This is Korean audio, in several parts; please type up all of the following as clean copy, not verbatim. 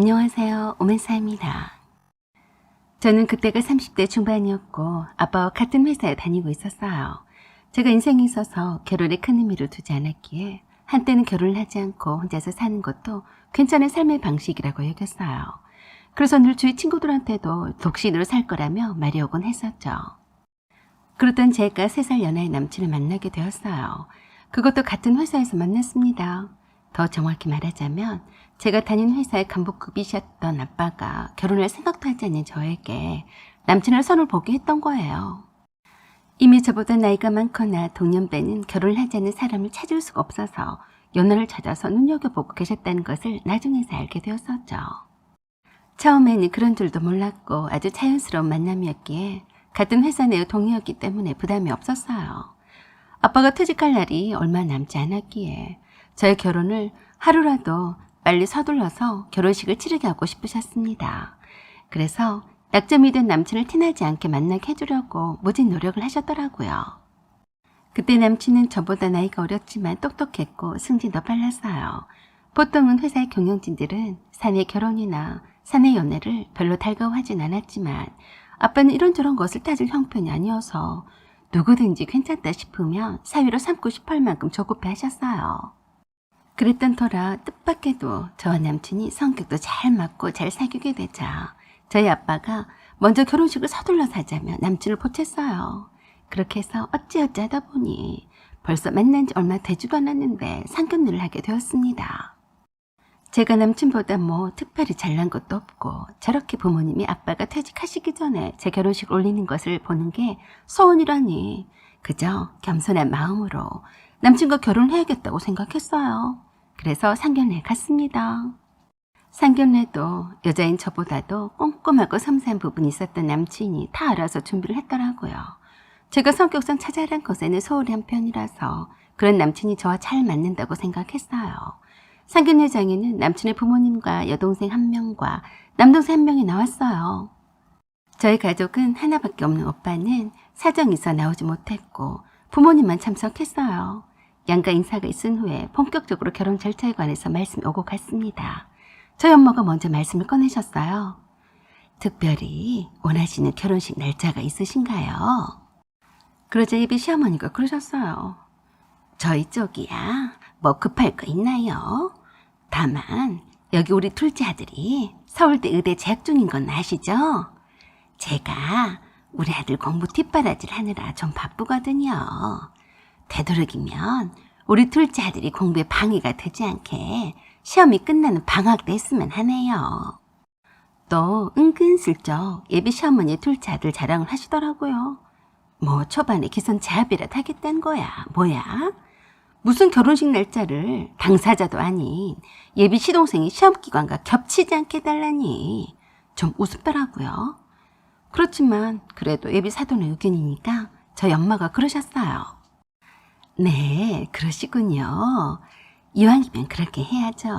안녕하세요. 오멘사입니다. 저는 그때가 30대 중반이었고 아빠와 같은 회사에 다니고 있었어요. 제가 인생에 있어서 결혼에 큰 의미를 두지 않았기에 한때는 결혼을 하지 않고 혼자서 사는 것도 괜찮은 삶의 방식이라고 여겼어요. 그래서 늘 주위 친구들한테도 독신으로 살 거라며 말이 오곤 했었죠. 그러던 제가 3살 연하의 남친을 만나게 되었어요. 그것도 같은 회사에서 만났습니다. 더 정확히 말하자면 제가 다닌 회사의 간부급이셨던 아빠가 결혼할 생각도 하지 않는 저에게 남친을 선을 보게 했던 거예요. 이미 저보다 나이가 많거나 동년배는 결혼을 하지 않는 사람을 찾을 수가 없어서 연하를 찾아서 눈여겨보고 계셨다는 것을 나중에서 알게 되었었죠. 처음에는 그런 줄도 몰랐고 아주 자연스러운 만남이었기에 같은 회사 내의 동료였기 때문에 부담이 없었어요. 아빠가 퇴직할 날이 얼마 남지 않았기에 저의 결혼을 하루라도 빨리 서둘러서 결혼식을 치르게 하고 싶으셨습니다. 그래서 약점이 된 남친을 티나지 않게 만나게 해주려고 무진 노력을 하셨더라고요. 그때 남친은 저보다 나이가 어렸지만 똑똑했고 승진도 빨랐어요. 보통은 회사의 경영진들은 사내 결혼이나 사내 연애를 별로 달가워하진 않았지만 아빠는 이런저런 것을 따질 형편이 아니어서 누구든지 괜찮다 싶으면 사위로 삼고 싶어 할 만큼 조급해 하셨어요. 그랬던 터라 뜻밖에도 저와 남친이 성격도 잘 맞고 잘 사귀게 되자 저희 아빠가 먼저 결혼식을 서둘러서 하자며 남친을 보챘어요. 그렇게 해서 어찌어찌 하다 보니 벌써 만난 지 얼마 되지도 않았는데 상견례를 하게 되었습니다. 제가 남친보다 뭐 특별히 잘난 것도 없고 저렇게 부모님이 아빠가 퇴직하시기 전에 제 결혼식 올리는 것을 보는 게 소원이라니 그저 겸손한 마음으로 남친과 결혼해야겠다고 생각했어요. 그래서 상견례에 갔습니다. 상견례도 여자인 저보다도 꼼꼼하고 섬세한 부분이 있었던 남친이 다 알아서 준비를 했더라고요. 제가 성격상 차잘한 것에는 소홀한 편이라서 그런 남친이 저와 잘 맞는다고 생각했어요. 상견례장에는 남친의 부모님과 여동생 1명과 남동생 1명이 나왔어요. 저희 가족은 하나밖에 없는 오빠는 사정이 있어 나오지 못했고 부모님만 참석했어요. 양가 인사가 있은 후에 본격적으로 결혼 절차에 관해서 말씀이 오고 갔습니다. 저희 엄마가 먼저 말씀을 꺼내셨어요. 특별히 원하시는 결혼식 날짜가 있으신가요? 그러자 예비 시어머니가 그러셨어요. 저희 쪽이야 뭐 급할 거 있나요? 다만 여기 우리 둘째 아들이 서울대 의대 재학 중인 건 아시죠? 제가 우리 아들 공부 뒷바라지를 하느라 좀 바쁘거든요. 되도록이면 우리 둘째 아들이 공부에 방해가 되지 않게 시험이 끝나는 방학 때 했으면 하네요. 또 은근슬쩍 예비 시어머니 둘째 아들 자랑을 하시더라고요. 뭐 초반에 기선제압이라도 하겠다는 거야. 뭐야? 무슨 결혼식 날짜를 당사자도 아닌 예비 시동생이 시험기간과 겹치지 않게 해달라니 좀 우습더라고요. 그렇지만 그래도 예비 사돈의 의견이니까 저희 엄마가 그러셨어요. 네, 그러시군요. 이왕이면 그렇게 해야죠.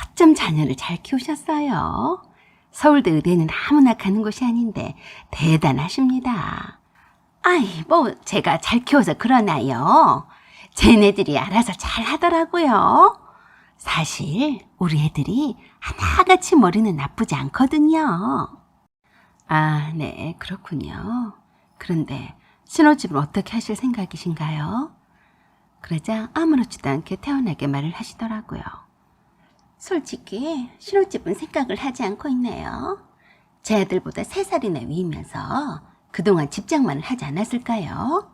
어쩜 자녀를 잘 키우셨어요. 서울대 의대는 아무나 가는 곳이 아닌데 대단하십니다. 아이, 뭐 제가 잘 키워서 그러나요. 쟤네들이 알아서 잘 하더라고요. 사실 우리 애들이 하나같이 머리는 나쁘지 않거든요. 아, 네, 그렇군요. 그런데 신혼집을 어떻게 하실 생각이신가요? 그러자 아무렇지도 않게 태연하게 말을 하시더라고요. 솔직히 신혼집은 생각을 하지 않고 있네요. 제 아들보다 3살이나 위이면서 그동안 집장만을 하지 않았을까요?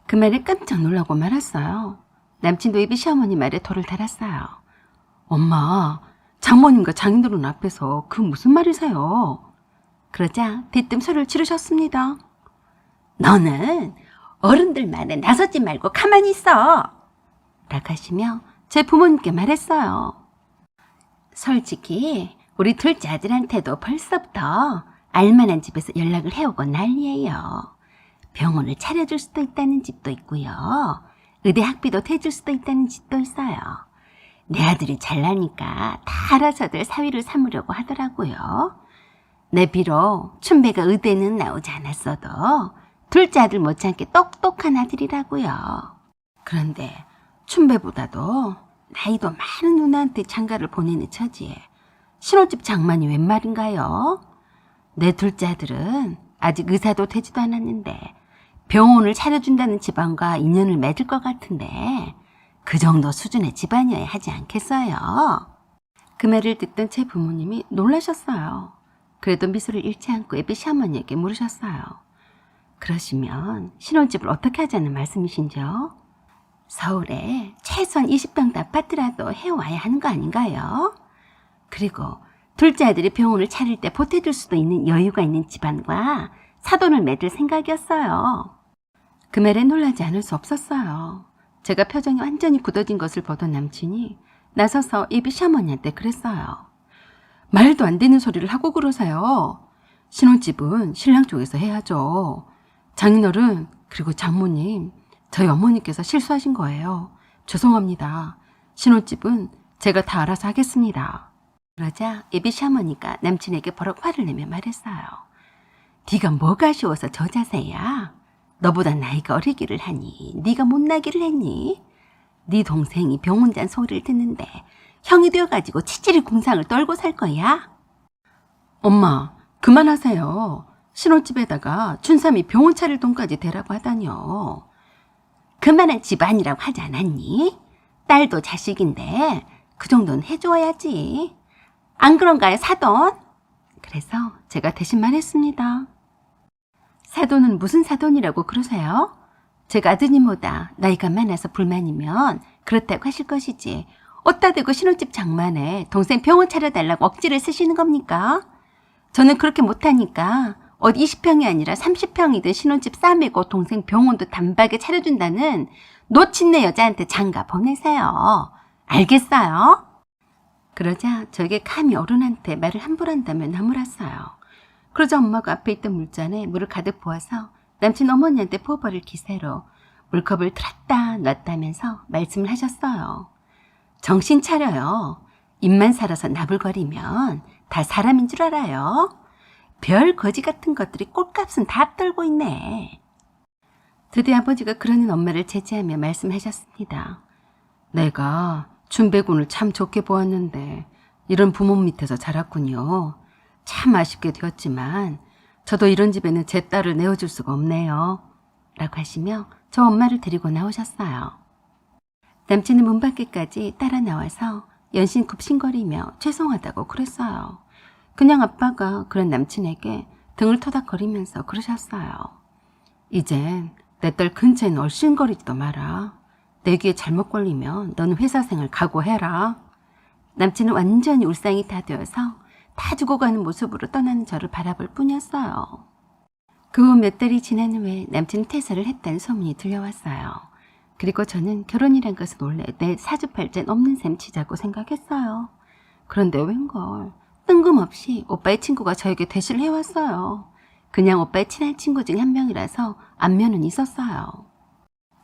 그 말에 깜짝 놀라고 말았어요. 남친도 예비 시어머니 말에 돌을 달았어요. 엄마, 장모님과 장인어른 앞에서 그 무슨 말이세요? 그러자 대뜸 소리를 지르셨습니다. 너는 어른들 말에 나서지 말고 가만히 있어! 라고 하시며 제 부모님께 말했어요. 솔직히 우리 둘째 아들한테도 벌써부터 알만한 집에서 연락을 해오고 난리예요. 병원을 차려줄 수도 있다는 집도 있고요. 의대 학비도 대줄 수도 있다는 집도 있어요. 내 아들이 잘나니까 다 알아서들 사위를 삼으려고 하더라고요. 내 비록 춘배가 의대는 나오지 않았어도 둘째 아들 못지않게 똑똑한 아들이라고요. 그런데 춘배보다도 나이도 많은 누나한테 장가를 보내는 처지에 신혼집 장만이 웬 말인가요? 내 둘째 아들은 아직 의사도 되지도 않았는데 병원을 차려준다는 집안과 인연을 맺을 것 같은데 그 정도 수준의 집안이어야 하지 않겠어요? 그 말을 듣던 제 부모님이 놀라셨어요. 그래도 미소를 잃지 않고 예비 시어머니에게 물으셨어요. 그러시면 신혼집을 어떻게 하자는 말씀이신지요? 서울에 최소한 20평대 아파트라도 해와야 하는 거 아닌가요? 그리고 둘째 아들이 병원을 차릴 때 보태줄 수도 있는 여유가 있는 집안과 사돈을 맺을 생각이었어요. 그 말에 놀라지 않을 수 없었어요. 제가 표정이 완전히 굳어진 것을 보던 남친이 나서서 예비 시어머니한테 그랬어요. 말도 안 되는 소리를 하고 그러세요. 신혼집은 신랑 쪽에서 해야죠. 장인어른 그리고 장모님, 저희 어머니께서 실수하신 거예요. 죄송합니다. 신혼집은 제가 다 알아서 하겠습니다. 그러자 예비 시어머니가 남친에게 버럭 화를 내며 말했어요. 네가 뭐가 아쉬워서 저 자세야? 너보다 나이가 어리기를 하니 네가 못나기를 했니? 네 동생이 병원 잔 소리를 듣는데 형이 되어가지고 치질이 궁상을 떨고 살 거야? 엄마, 그만하세요. 신혼집에다가 춘삼이 병원 차릴 돈까지 대라고 하다니요. 그만한 집안이라고 하지 않았니? 딸도 자식인데 그 정도는 해줘야지. 안 그런가요, 사돈? 그래서 제가 대신 말했습니다. 사돈은 무슨 사돈이라고 그러세요? 제가 아드님보다 나이가 많아서 불만이면 그렇다고 하실 것이지 어따 대고 신혼집 장만에 동생 병원 차려달라고 억지를 쓰시는 겁니까? 저는 그렇게 못하니까 어디 20평이 아니라 30평이든 신혼집 싸매고 동생 병원도 단박에 차려준다는 노친네 여자한테 장가 보내세요. 알겠어요? 그러자 저에게 감히 어른한테 말을 함부로 한다며 나무랐어요. 그러자 엄마가 앞에 있던 물잔에 물을 가득 부어서 남친 어머니한테 부어버릴 기세로 물컵을 틀었다 놨다 하면서 말씀을 하셨어요. 정신 차려요. 입만 살아서 나불거리면 다 사람인 줄 알아요. 별 거지 같은 것들이 꼴값은 다 앞돌고 있네. 드디어 아버지가 그러는 엄마를 제지하며 말씀하셨습니다. 내가 춘배군을 참 좋게 보았는데 이런 부모 밑에서 자랐군요. 참 아쉽게 되었지만 저도 이런 집에는 제 딸을 내어줄 수가 없네요. 라고 하시며 저 엄마를 데리고 나오셨어요. 남친은 문 밖에까지 따라 나와서 연신 굽신거리며 죄송하다고 그랬어요. 그냥 아빠가 그런 남친에게 등을 토닥거리면서 그러셨어요. 이젠 내 딸 근처엔 얼씬거리지도 마라. 내 귀에 잘못 걸리면 너는 회사 생활 각오해라. 남친은 완전히 울상이 다 되어서 다 죽어가는 모습으로 떠나는 저를 바라볼 뿐이었어요. 그 후 몇 달이 지난 후에 남친은 퇴사를 했다는 소문이 들려왔어요. 그리고 저는 결혼이란 것을 원래 내 사주팔자는 없는 셈 치자고 생각했어요. 그런데 웬걸 뜬금없이 오빠의 친구가 저에게 대시를 해왔어요. 그냥 오빠의 친한 친구 중 한 명이라서 안면은 있었어요.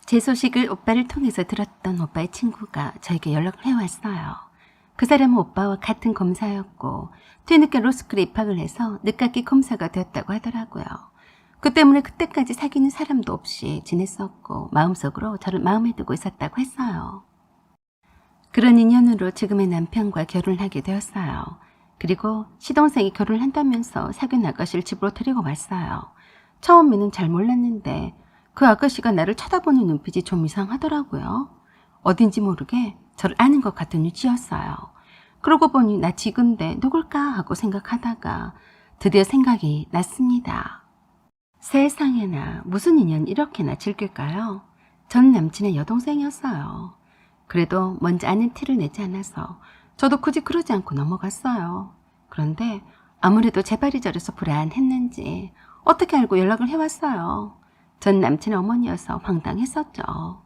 제 소식을 오빠를 통해서 들었던 오빠의 친구가 저에게 연락을 해왔어요. 그 사람은 오빠와 같은 검사였고 뒤늦게 로스쿨에 입학을 해서 늦깎이 검사가 되었다고 하더라고요. 그 때문에 그때까지 사귀는 사람도 없이 지냈었고 마음속으로 저를 마음에 두고 있었다고 했어요. 그런 인연으로 지금의 남편과 결혼을 하게 되었어요. 그리고 시동생이 결혼을 한다면서 사귄 아가씨를 집으로 데리고 왔어요. 처음에는 잘 몰랐는데 그 아가씨가 나를 쳐다보는 눈빛이 좀 이상하더라고요. 어딘지 모르게 저를 아는 것 같은 유치였어요. 그러고 보니 나 지금데 누굴까 하고 생각하다가 드디어 생각이 났습니다. 세상에나 무슨 인연 이렇게나 즐길까요? 전 남친의 여동생이었어요. 그래도 먼저 아는 티를 내지 않아서 저도 굳이 그러지 않고 넘어갔어요. 그런데 아무래도 제 발이 저려서 불안했는지 어떻게 알고 연락을 해왔어요. 전 남친의 어머니여서 황당했었죠.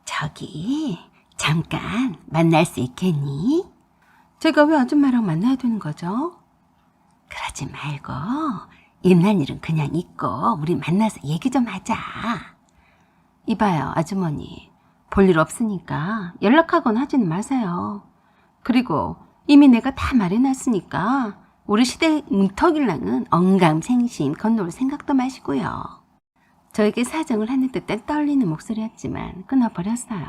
저기 잠깐 만날 수 있겠니? 제가 왜 아줌마랑 만나야 되는 거죠? 그러지 말고 일날 일은 그냥 잊고 우리 만나서 얘기 좀 하자. 이봐요 아주머니, 볼일 없으니까 연락하거나 하지는 마세요. 그리고 이미 내가 다 말해놨으니까 우리 시대 문턱일랑은 언감생심 건너올 생각도 마시고요. 저에게 사정을 하는 듯한 떨리는 목소리였지만 끊어버렸어요.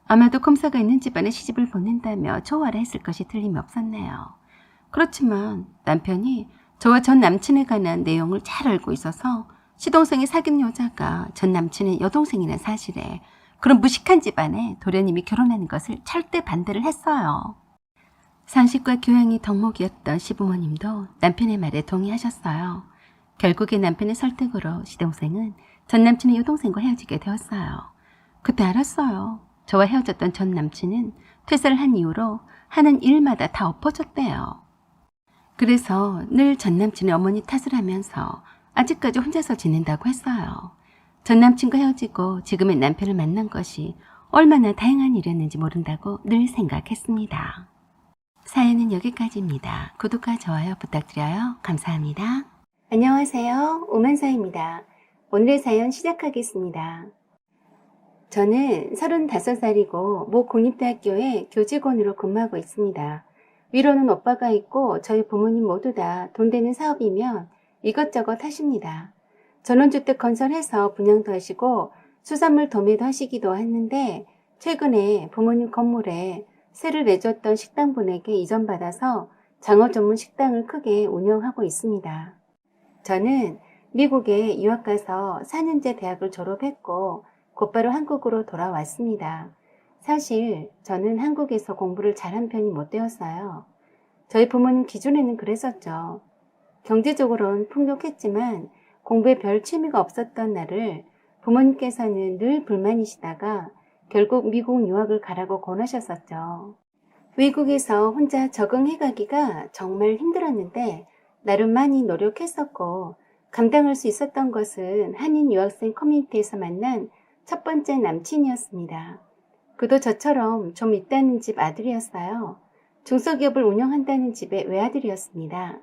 아마도 검사가 있는 집안에 시집을 보낸다며 좋아라 했을 것이 틀림이 없었네요. 그렇지만 남편이 저와 전 남친에 관한 내용을 잘 알고 있어서 시동생이 사귄 여자가 전 남친의 여동생이라는 사실에 그런 무식한 집안에 도련님이 결혼하는 것을 절대 반대를 했어요. 상식과 교양이 덕목이었던 시부모님도 남편의 말에 동의하셨어요. 결국에 남편의 설득으로 시동생은 전 남친의 여동생과 헤어지게 되었어요. 그때 알았어요. 저와 헤어졌던 전 남친은 퇴사를 한 이후로 하는 일마다 다 엎어졌대요. 그래서 늘 전 남친의 어머니 탓을 하면서 아직까지 혼자서 지낸다고 했어요. 전 남친과 헤어지고 지금의 남편을 만난 것이 얼마나 다행한 일이었는지 모른다고 늘 생각했습니다. 사연은 여기까지입니다. 구독과 좋아요 부탁드려요. 감사합니다. 안녕하세요. 오만사입니다. 오늘의 사연 시작하겠습니다. 저는 35살이고 모 공립대학교에 교직원으로 근무하고 있습니다. 위로는 오빠가 있고 저희 부모님 모두 다 돈 되는 사업이면 이것저것 하십니다. 전원주택 건설해서 분양도 하시고 수산물 도매도 하시기도 했는데 최근에 부모님 건물에 세를 내줬던 식당분에게 이전받아서 장어 전문 식당을 크게 운영하고 있습니다. 저는 미국에 유학 가서 4년제 대학을 졸업했고 곧바로 한국으로 돌아왔습니다. 사실 저는 한국에서 공부를 잘한 편이 못 되었어요. 저희 부모님 기준에는 그랬었죠. 경제적으로는 풍족했지만 공부에 별 취미가 없었던 나를 부모님께서는 늘 불만이시다가 결국 미국 유학을 가라고 권하셨었죠. 외국에서 혼자 적응해가기가 정말 힘들었는데 나름 많이 노력했었고 감당할 수 있었던 것은 한인 유학생 커뮤니티에서 만난 첫 번째 남친이었습니다. 그도 저처럼 좀 있다는 집 아들이었어요. 중소기업을 운영한다는 집의 외아들이었습니다.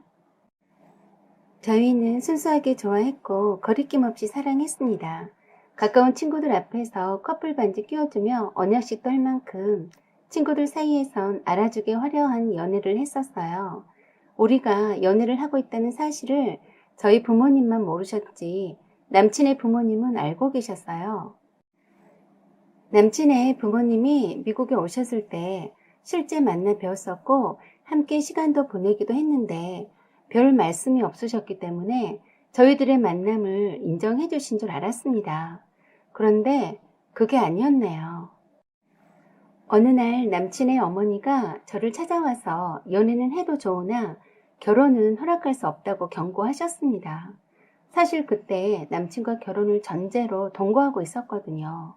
저희는 순수하게 좋아했고 거리낌 없이 사랑했습니다. 가까운 친구들 앞에서 커플 반지 끼워주며 언약식도 할 만큼 친구들 사이에선 알아주게 화려한 연애를 했었어요. 우리가 연애를 하고 있다는 사실을 저희 부모님만 모르셨지 남친의 부모님은 알고 계셨어요. 남친의 부모님이 미국에 오셨을 때 실제 만나 뵈었었고 함께 시간도 보내기도 했는데 별 말씀이 없으셨기 때문에 저희들의 만남을 인정해 주신 줄 알았습니다. 그런데 그게 아니었네요. 어느 날 남친의 어머니가 저를 찾아와서 연애는 해도 좋으나 결혼은 허락할 수 없다고 경고하셨습니다. 사실 그때 남친과 결혼을 전제로 동거하고 있었거든요.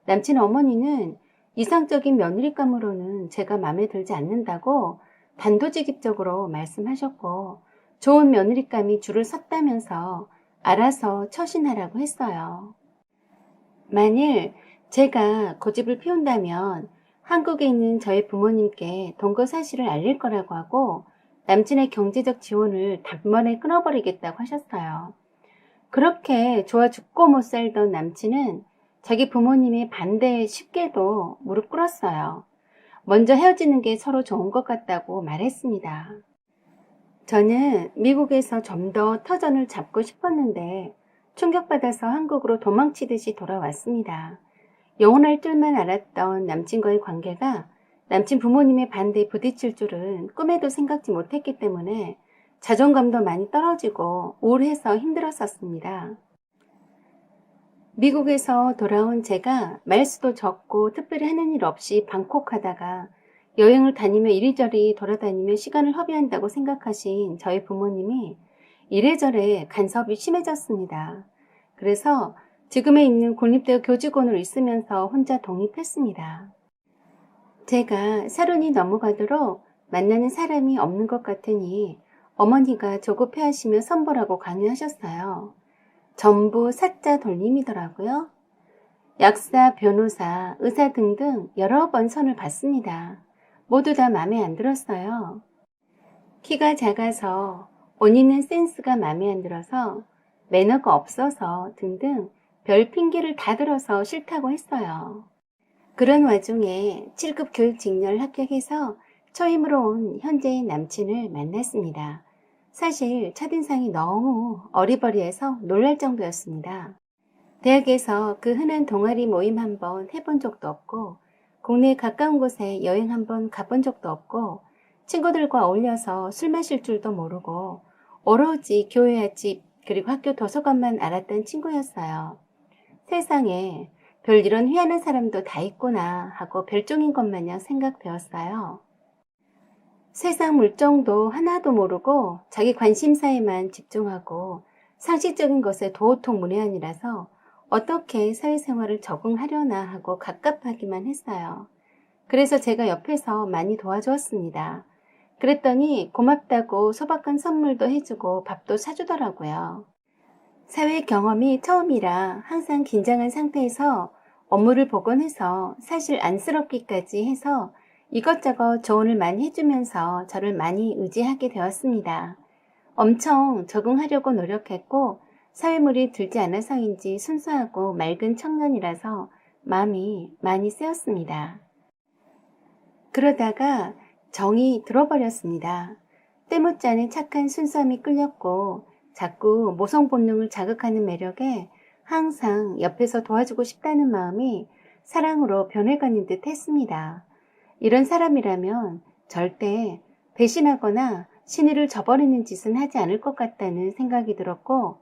남친 어머니는 이상적인 며느리감으로는 제가 마음에 들지 않는다고 단도직입적으로 말씀하셨고 좋은 며느리감이 줄을 섰다면서 알아서 처신하라고 했어요. 만일 제가 고집을 피운다면 한국에 있는 저희 부모님께 동거 사실을 알릴 거라고 하고 남친의 경제적 지원을 단번에 끊어버리겠다고 하셨어요. 그렇게 좋아 죽고 못 살던 남친은 자기 부모님의 반대에 쉽게도 무릎 꿇었어요. 먼저 헤어지는 게 서로 좋은 것 같다고 말했습니다. 저는 미국에서 좀 더 터전을 잡고 싶었는데 충격받아서 한국으로 도망치듯이 돌아왔습니다. 영원할 줄만 알았던 남친과의 관계가 남친 부모님의 반대에 부딪힐 줄은 꿈에도 생각지 못했기 때문에 자존감도 많이 떨어지고 우울해서 힘들었었습니다. 미국에서 돌아온 제가 말수도 적고 특별히 하는 일 없이 방콕하다가 여행을 다니며 이리저리 돌아다니며 시간을 허비한다고 생각하신 저희 부모님이 이래저래 간섭이 심해졌습니다. 그래서 지금에 있는 공립대학 교직원으로 있으면서 혼자 독립했습니다. 제가 서른이 넘어가도록 만나는 사람이 없는 것 같으니 어머니가 조급해하시며 선보라고 강요하셨어요. 전부 사자 돌림이더라고요. 약사, 변호사, 의사 등등 여러 번 선을 봤습니다. 모두 다 마음에 안 들었어요. 키가 작아서 옷 입는 센스가 마음에 안 들어서 매너가 없어서 등등 별 핑계를 다 들어서 싫다고 했어요. 그런 와중에 7급 교육 직렬 합격해서 처임으로 온 현재의 남친을 만났습니다. 사실 첫인상이 너무 어리버리해서 놀랄 정도였습니다. 대학에서 그 흔한 동아리 모임 한번 해본 적도 없고 국내 가까운 곳에 여행 한번 가본 적도 없고 친구들과 어울려서 술 마실 줄도 모르고 오로지 교회 집 그리고 학교 도서관만 알았던 친구였어요. 세상에 별 이런 희한한 사람도 다 있구나 하고 별종인 것 마냥 생각되었어요. 세상 물정도 하나도 모르고 자기 관심사에만 집중하고 상식적인 것에 도통 문외한이라서 어떻게 사회생활을 적응하려나 하고 갑갑하기만 했어요. 그래서 제가 옆에서 많이 도와주었습니다. 그랬더니 고맙다고 소박한 선물도 해주고 밥도 사주더라고요. 사회 경험이 처음이라 항상 긴장한 상태에서 업무를 보곤 해서 사실 안쓰럽기까지 해서 이것저것 조언을 많이 해주면서 저를 많이 의지하게 되었습니다. 엄청 적응하려고 노력했고 사회물이 들지 않아서인지 순수하고 맑은 청년이라서 마음이 많이 쓰였습니다. 그러다가 정이 들어버렸습니다. 때묻지 착한 순수함이 끌렸고 자꾸 모성 본능을 자극하는 매력에 항상 옆에서 도와주고 싶다는 마음이 사랑으로 변해가는 듯 했습니다. 이런 사람이라면 절대 배신하거나 신의를 저버리는 짓은 하지 않을 것 같다는 생각이 들었고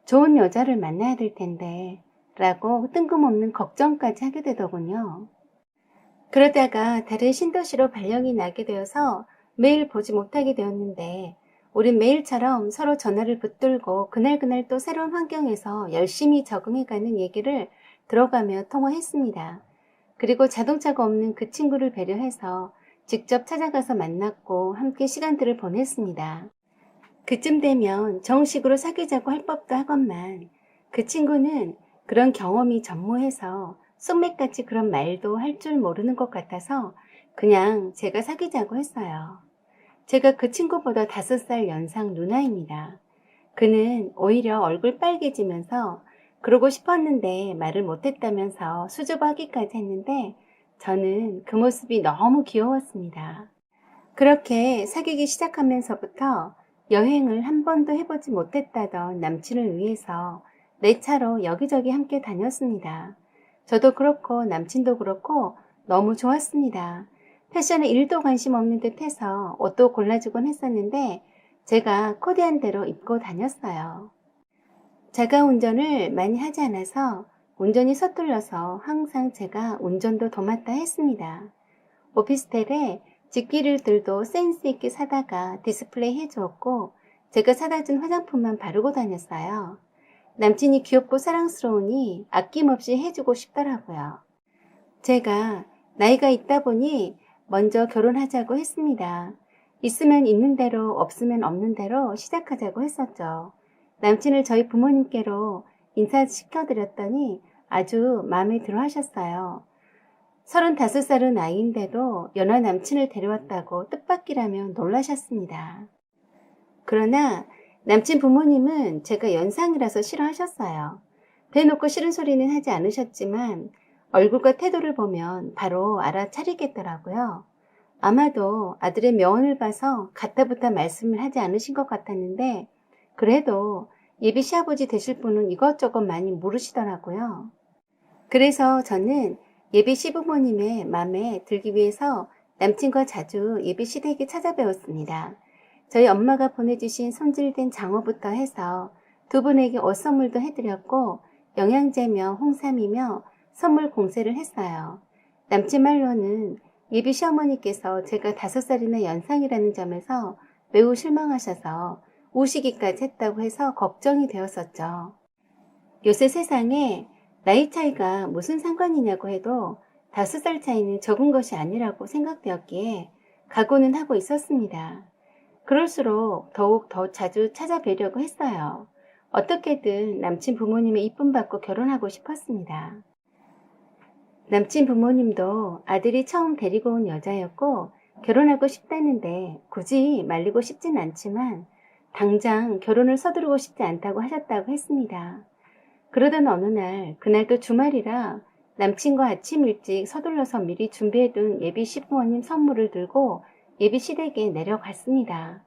좋은 여자를 만나야 될 텐데 라고 뜬금없는 걱정까지 하게 되더군요. 그러다가 다른 신도시로 발령이 나게 되어서 매일 보지 못하게 되었는데 우린 매일처럼 서로 전화를 붙들고 그날그날 또 새로운 환경에서 열심히 적응해가는 얘기를 들어가며 통화했습니다. 그리고 자동차가 없는 그 친구를 배려해서 직접 찾아가서 만났고 함께 시간들을 보냈습니다. 그쯤 되면 정식으로 사귀자고 할 법도 하건만 그 친구는 그런 경험이 전무해서 쏙맥같이 그런 말도 할 줄 모르는 것 같아서 그냥 제가 사귀자고 했어요. 제가 그 친구보다 5살 연상 누나입니다. 그는 오히려 얼굴 빨개지면서 그러고 싶었는데 말을 못했다면서 수줍어하기까지 했는데 저는 그 모습이 너무 귀여웠습니다. 그렇게 사귀기 시작하면서부터 여행을 한 번도 해보지 못했다던 남친을 위해서 내 차로 여기저기 함께 다녔습니다. 저도 그렇고 남친도 그렇고 너무 좋았습니다. 패션에 1도 관심 없는 듯 해서 옷도 골라주곤 했었는데 제가 코디한 대로 입고 다녔어요. 자가 운전을 많이 하지 않아서 운전이 서툴러서 항상 제가 운전도 도맡아 했습니다. 오피스텔에 집기류들도 센스 있게 사다가 디스플레이 해주었고 제가 사다 준 화장품만 바르고 다녔어요. 남친이 귀엽고 사랑스러우니 아낌없이 해주고 싶더라고요. 제가 나이가 있다 보니 먼저 결혼하자고 했습니다. 있으면 있는 대로 없으면 없는 대로 시작하자고 했었죠. 남친을 저희 부모님께로 인사시켜드렸더니 아주 마음에 들어 하셨어요. 35살은 나이인데도 연하 남친을 데려왔다고 뜻밖이라며 놀라셨습니다. 그러나 남친 부모님은 제가 연상이라서 싫어하셨어요. 대놓고 싫은 소리는 하지 않으셨지만 얼굴과 태도를 보면 바로 알아차리겠더라고요. 아마도 아들의 명언을 봐서 가타부타 말씀을 하지 않으신 것 같았는데 그래도 예비 시아버지 되실 분은 이것저것 많이 물으시더라고요. 그래서 저는 예비 시부모님의 마음에 들기 위해서 남친과 자주 예비 시댁에 찾아뵈었습니다. 저희 엄마가 보내주신 손질된 장어부터 해서 두 분에게 옷 선물도 해드렸고 영양제며 홍삼이며 선물 공세를 했어요. 남친 말로는 예비 시어머니께서 제가 5살이나 연상이라는 점에서 매우 실망하셔서 우시기까지 했다고 해서 걱정이 되었었죠. 요새 세상에 나이 차이가 무슨 상관이냐고 해도 5살 차이는 적은 것이 아니라고 생각되었기에 각오는 하고 있었습니다. 그럴수록 더욱 더 자주 찾아뵈려고 했어요. 어떻게든 남친 부모님의 이쁨 받고 결혼하고 싶었습니다. 남친 부모님도 아들이 처음 데리고 온 여자였고 결혼하고 싶다는데 굳이 말리고 싶진 않지만 당장 결혼을 서두르고 싶지 않다고 하셨다고 했습니다. 그러던 어느 날, 그날도 주말이라 남친과 아침 일찍 서둘러서 미리 준비해둔 예비 시부모님 선물을 들고 예비 시댁에 내려갔습니다.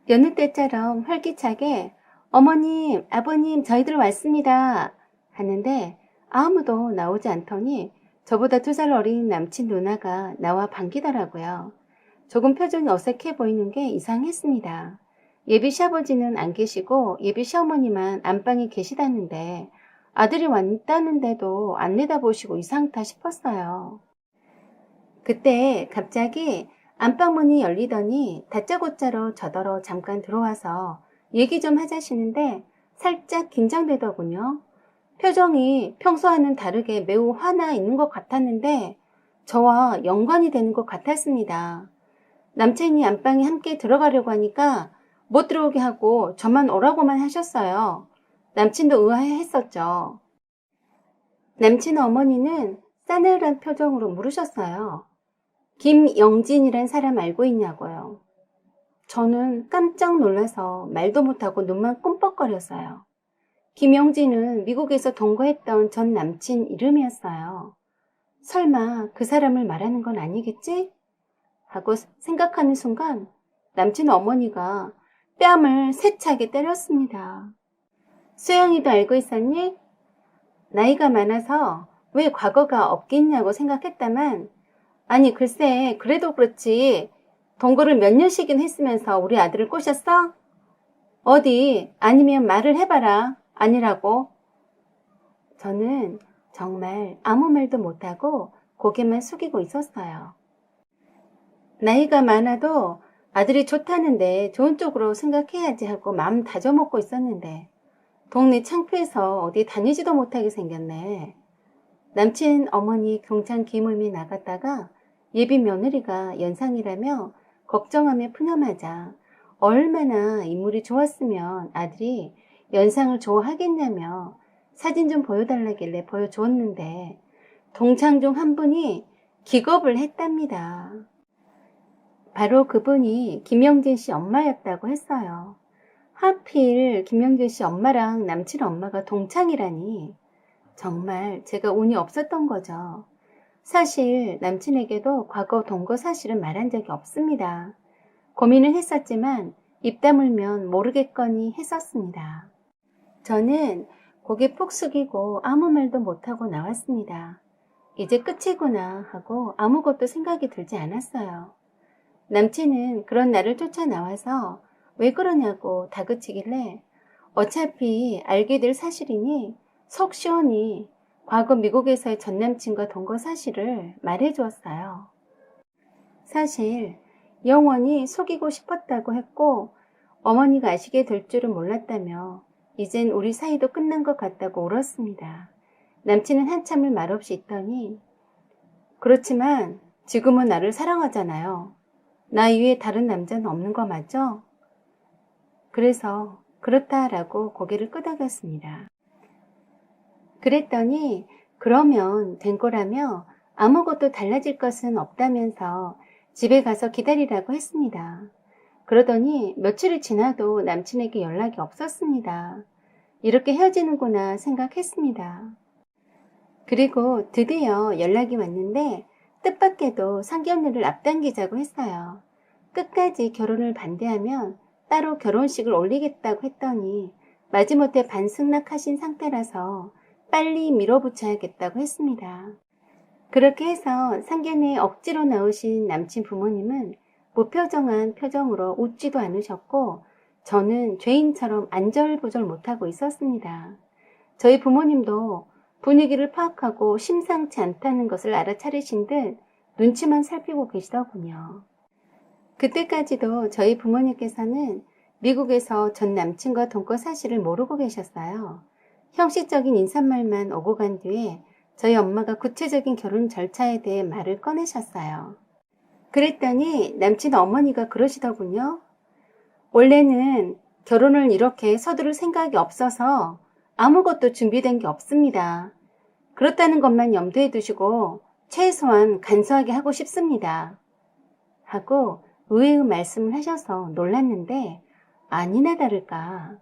여느 때처럼 활기차게 어머님, 아버님, 저희들 왔습니다 하는데 아무도 나오지 않더니 저보다 2살 어린 남친 누나가 나와 반기더라고요. 조금 표정이 어색해 보이는 게 이상했습니다. 예비 시아버지는 안 계시고 예비 시어머니만 안방에 계시다는데 아들이 왔다는데도 안 내다보시고 이상하다 싶었어요. 그때 갑자기 안방 문이 열리더니 다짜고짜로 저더러 잠깐 들어와서 얘기 좀 하자시는데 살짝 긴장되더군요. 표정이 평소와는 다르게 매우 화나 있는 것 같았는데 저와 연관이 되는 것 같았습니다. 남친이 안방에 함께 들어가려고 하니까 못 들어오게 하고 저만 오라고만 하셨어요. 남친도 의아해했었죠. 남친 어머니는 싸늘한 표정으로 물으셨어요. 김영진이란 사람 알고 있냐고요. 저는 깜짝 놀라서 말도 못하고 눈만 끔뻑거렸어요. 김영진은 미국에서 동거했던 전 남친 이름이었어요. 설마 그 사람을 말하는 건 아니겠지? 하고 생각하는 순간 남친 어머니가 뺨을 세차게 때렸습니다. 수영이도 알고 있었니? 나이가 많아서 왜 과거가 없겠냐고 생각했다만 아니 글쎄 그래도 그렇지 동거를 몇 년씩이나 했으면서 우리 아들을 꼬셨어? 어디 아니면 말을 해봐라. 아니라고. 저는 정말 아무 말도 못하고 고개만 숙이고 있었어요. 나이가 많아도 아들이 좋다는데 좋은 쪽으로 생각해야지 하고 마음 다져먹고 있었는데 동네 창피해서 어디 다니지도 못하게 생겼네. 남친 어머니 경찰 기물이 나갔다가 예비 며느리가 연상이라며 걱정하며 푸념하자 얼마나 인물이 좋았으면 아들이 연상을 좋아하겠냐며 사진 좀 보여달라길래 보여주었는데 동창 중 한 분이 기겁을 했답니다. 바로 그분이 김영진 씨 엄마였다고 했어요. 하필 김영진 씨 엄마랑 남친 엄마가 동창이라니 정말 제가 운이 없었던 거죠. 사실 남친에게도 과거 동거 사실은 말한 적이 없습니다. 고민을 했었지만 입 다물면 모르겠거니 했었습니다. 저는 고개 푹 숙이고 아무 말도 못하고 나왔습니다. 이제 끝이구나 하고 아무것도 생각이 들지 않았어요. 남친은 그런 나를 쫓아 나와서 왜 그러냐고 다그치길래 어차피 알게 될 사실이니 속 시원히 과거 미국에서의 전남친과 동거 사실을 말해주었어요. 사실 영원히 속이고 싶었다고 했고 어머니가 아시게 될 줄은 몰랐다며 이젠 우리 사이도 끝난 것 같다고 울었습니다. 남친은 한참을 말없이 있더니 그렇지만 지금은 나를 사랑하잖아요. 나 이외에 다른 남자는 없는 거 맞죠? 그래서 그렇다라고 고개를 끄덕였습니다. 그랬더니 그러면 된 거라며 아무것도 달라질 것은 없다면서 집에 가서 기다리라고 했습니다. 그러더니 며칠이 지나도 남친에게 연락이 없었습니다. 이렇게 헤어지는구나 생각했습니다. 그리고 드디어 연락이 왔는데 뜻밖에도 상견례를 앞당기자고 했어요. 끝까지 결혼을 반대하면 따로 결혼식을 올리겠다고 했더니 마지못해 반승낙하신 상태라서 빨리 밀어붙여야겠다고 했습니다. 그렇게 해서 상견례에 억지로 나오신 남친 부모님은 무표정한 표정으로 웃지도 않으셨고 저는 죄인처럼 안절부절 못하고 있었습니다. 저희 부모님도 분위기를 파악하고 심상치 않다는 것을 알아차리신 듯 눈치만 살피고 계시더군요. 그때까지도 저희 부모님께서는 미국에서 전 남친과 동거 사실을 모르고 계셨어요. 형식적인 인사말만 오고 간 뒤에 저희 엄마가 구체적인 결혼 절차에 대해 말을 꺼내셨어요. 그랬더니 남친 어머니가 그러시더군요. 원래는 결혼을 이렇게 서두를 생각이 없어서 아무것도 준비된 게 없습니다. 그렇다는 것만 염두에 두시고 최소한 간소하게 하고 싶습니다. 하고 의외의 말씀을 하셔서 놀랐는데 아니나 다를까.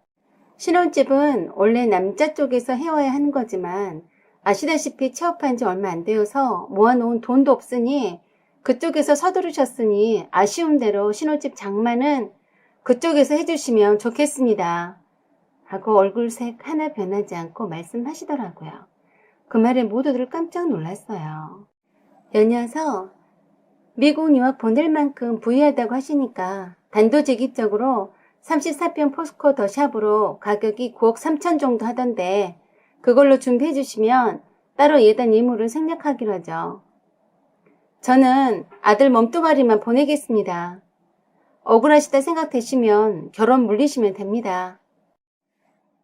신혼집은 원래 남자 쪽에서 해와야 하는 거지만 아시다시피 취업한 지 얼마 안 되어서 모아놓은 돈도 없으니 그쪽에서 서두르셨으니 아쉬운 대로 신혼집 장만은 그쪽에서 해주시면 좋겠습니다. 하고 얼굴색 하나 변하지 않고 말씀하시더라고요. 그 말에 모두들 깜짝 놀랐어요. 연이어서 미국 유학 보낼 만큼 부유하다고 하시니까 단도직입적으로 34평 포스코 더 샵으로 가격이 9억 3천 정도 하던데 그걸로 준비해 주시면 따로 예단 임무를 생략하기로 하죠. 저는 아들 몸뚱아리만 보내겠습니다. 억울하시다 생각되시면 결혼 물리시면 됩니다.